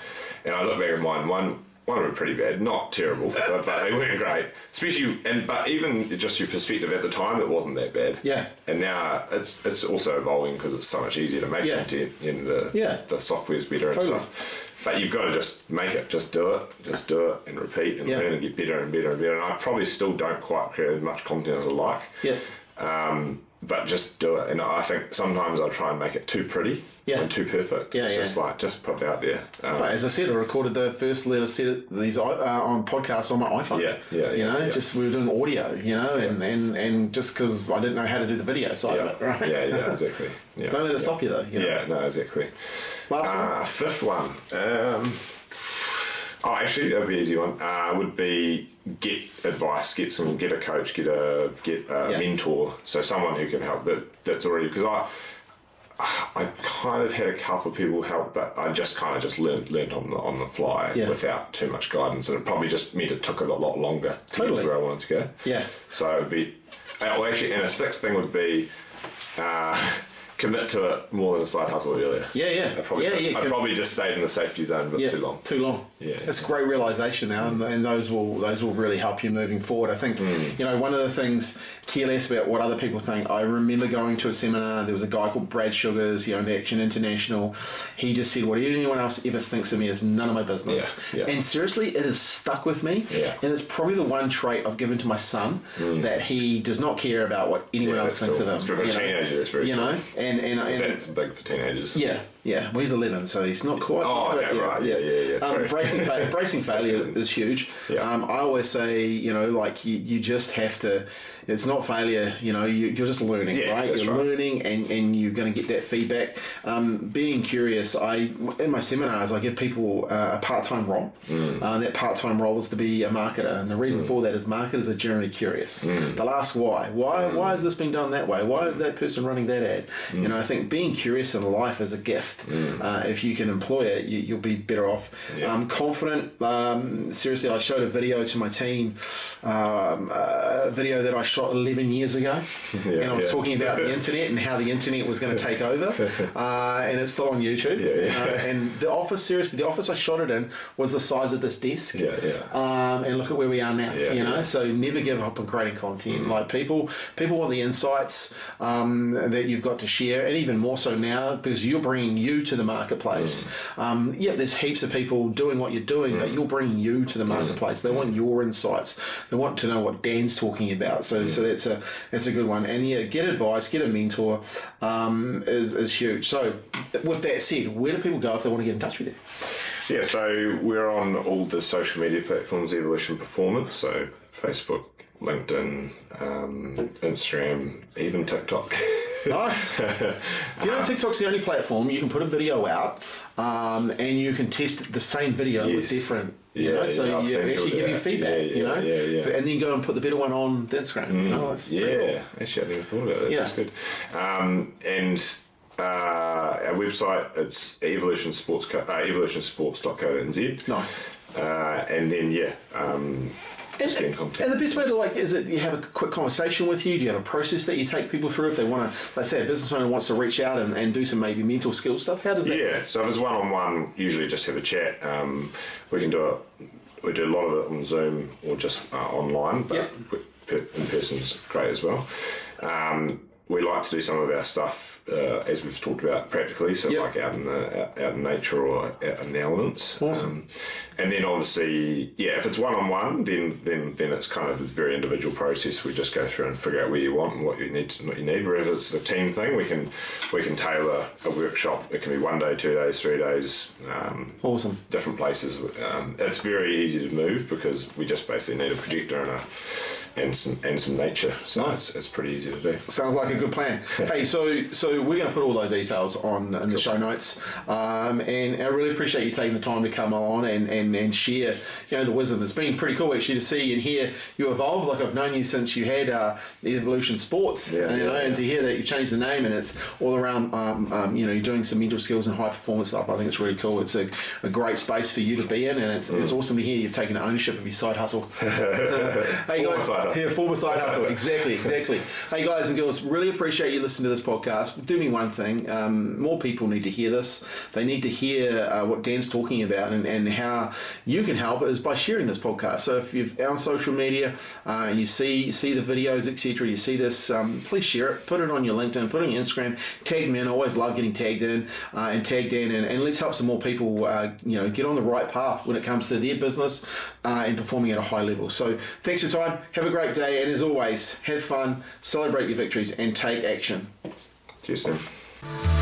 And I look back at mine, one were pretty bad, not terrible, but they weren't great. Especially, but even just your perspective at the time, it wasn't that bad. Yeah. And now it's also evolving because it's so much easier to make content, and the software's better and stuff. But you've got to just make it, just do it, and repeat and learn and get better and better and better. And I probably still don't quite create as much content as I like. Yeah. But just do it. And I think sometimes I try and make it too pretty and too perfect. Yeah, it's just put it out there. As I said, I recorded the first letter set of these on podcasts on my iPhone. Just we were doing audio, and just because I didn't know how to do the video side of it, right? Yeah, exactly. Yeah, Don't let it stop you though. Yeah, no, exactly. Last one? Fifth one. Actually, that'd be an easy one. Would be get advice, get a coach, get a mentor, so someone who can help. That's already, because I kind of had a couple of people help, but I just kind of just learned on the fly without too much guidance, and it probably just meant it took a lot longer to get to where I wanted to go. Yeah. So it'd be, actually, and a sixth thing would be. Commit to it more than a side hustle earlier. I'd probably just stayed in the safety zone a bit too long. Too long. Yeah. It's a great realisation now, and those will really help you moving forward. I think one of the things, care less about what other people think. I remember going to a seminar. There was a guy called Brad Sugars. He owned Action International. He just said, "What anyone else ever thinks of me is none of my business." And seriously, it has stuck with me. And it's probably the one trait I've given to my son, that he does not care about what anyone else thinks of him. For a teenager, it's very cool. And that's big for teenagers. Yeah. Well, he's 11, so he's not quite. Oh, okay, right. Yeah. Bracing failure is huge. I always say, you just have to. It's not failure. You're just learning, right? You're learning, and you're going to get that feedback. Being curious. In my seminars, I give people a part-time role. That part-time role is to be a marketer, and the reason for that is marketers are generally curious. They'll ask why. Why is this being done that way? Why is that person running that ad? I think being curious in life is a gift. If you can employ it, you'll be better off. Confident. Seriously, I showed a video to my team, a video that I shot 11 years ago, and I was talking about the internet and how the internet was going to take over, and it's still on YouTube. And the office I shot it in was the size of this desk. And look at where we are now. So never give up on creating content. Like people want the insights that you've got to share, and even more so now because you're bringing you to the marketplace. There's heaps of people doing what you're doing, but you're bringing you to the marketplace. They want your insights. They want to know what Dan's talking about. So that's a good one. And get advice, get a mentor is huge. So with that said, where do people go if they want to get in touch with you? Yeah, so we're on all the social media platforms, Evolution Performance, so Facebook, LinkedIn, Instagram, even TikTok. Nice. Do you know TikTok's the only platform you can put a video out and you can test the same video with different, so you actually give you feedback, and then go and put the better one on the Instagram. That's cool. Actually, I never thought about that. That's good. And our website, it's evolutionsports.co.nz. Nice. And then And the best way to is it you have a quick conversation with you? Do you have a process that you take people through if they want to, let's say a business owner wants to reach out and do some maybe mental skill stuff? How does that? Yeah, so if it's one-on-one, usually just have a chat. We can do it. We do a lot of it on Zoom or just online, but in person's great as well. We like to do some of our stuff as we've talked about practically, so like out in nature or out in the elements. Awesome. And then obviously, if it's one-on-one, then it's kind of this very individual process. We just go through and figure out where you want and what you need. Wherever it's a team thing, we can tailor a workshop. It can be 1 day, 2 days, 3 days. Awesome. Different places. It's very easy to move because we just basically need a projector and some nature. So it's pretty easy to do. Sounds like a good plan. Hey, so we're going to put all those details on in the show notes, and I really appreciate you taking the time to come on and share, the wisdom. It's been pretty cool actually to see and hear you evolve. Like I've known you since you had Evolution Sports, and to hear that you've changed the name and it's all around, you're doing some mental skills and high performance stuff. I think it's really cool. It's a great space for you to be in, and it's awesome to hear you've taken ownership of your side hustle. Hey guys, former side hustle, exactly. Hey guys and girls, really appreciate you listening to this podcast. Do me one thing, more people need to hear this. They need to hear what Dan's talking about, and how you can help is by sharing this podcast. So if you're on social media and you see the videos, etc., you see this, please share it, put it on your LinkedIn, put it on your Instagram, tag me in. I always love getting tagged in and tagged in, and let's help some more people get on the right path when it comes to their business and performing at a high level. So thanks for your time, have a great day, and as always, have fun, celebrate your victories, and take action. Cheers, Tim.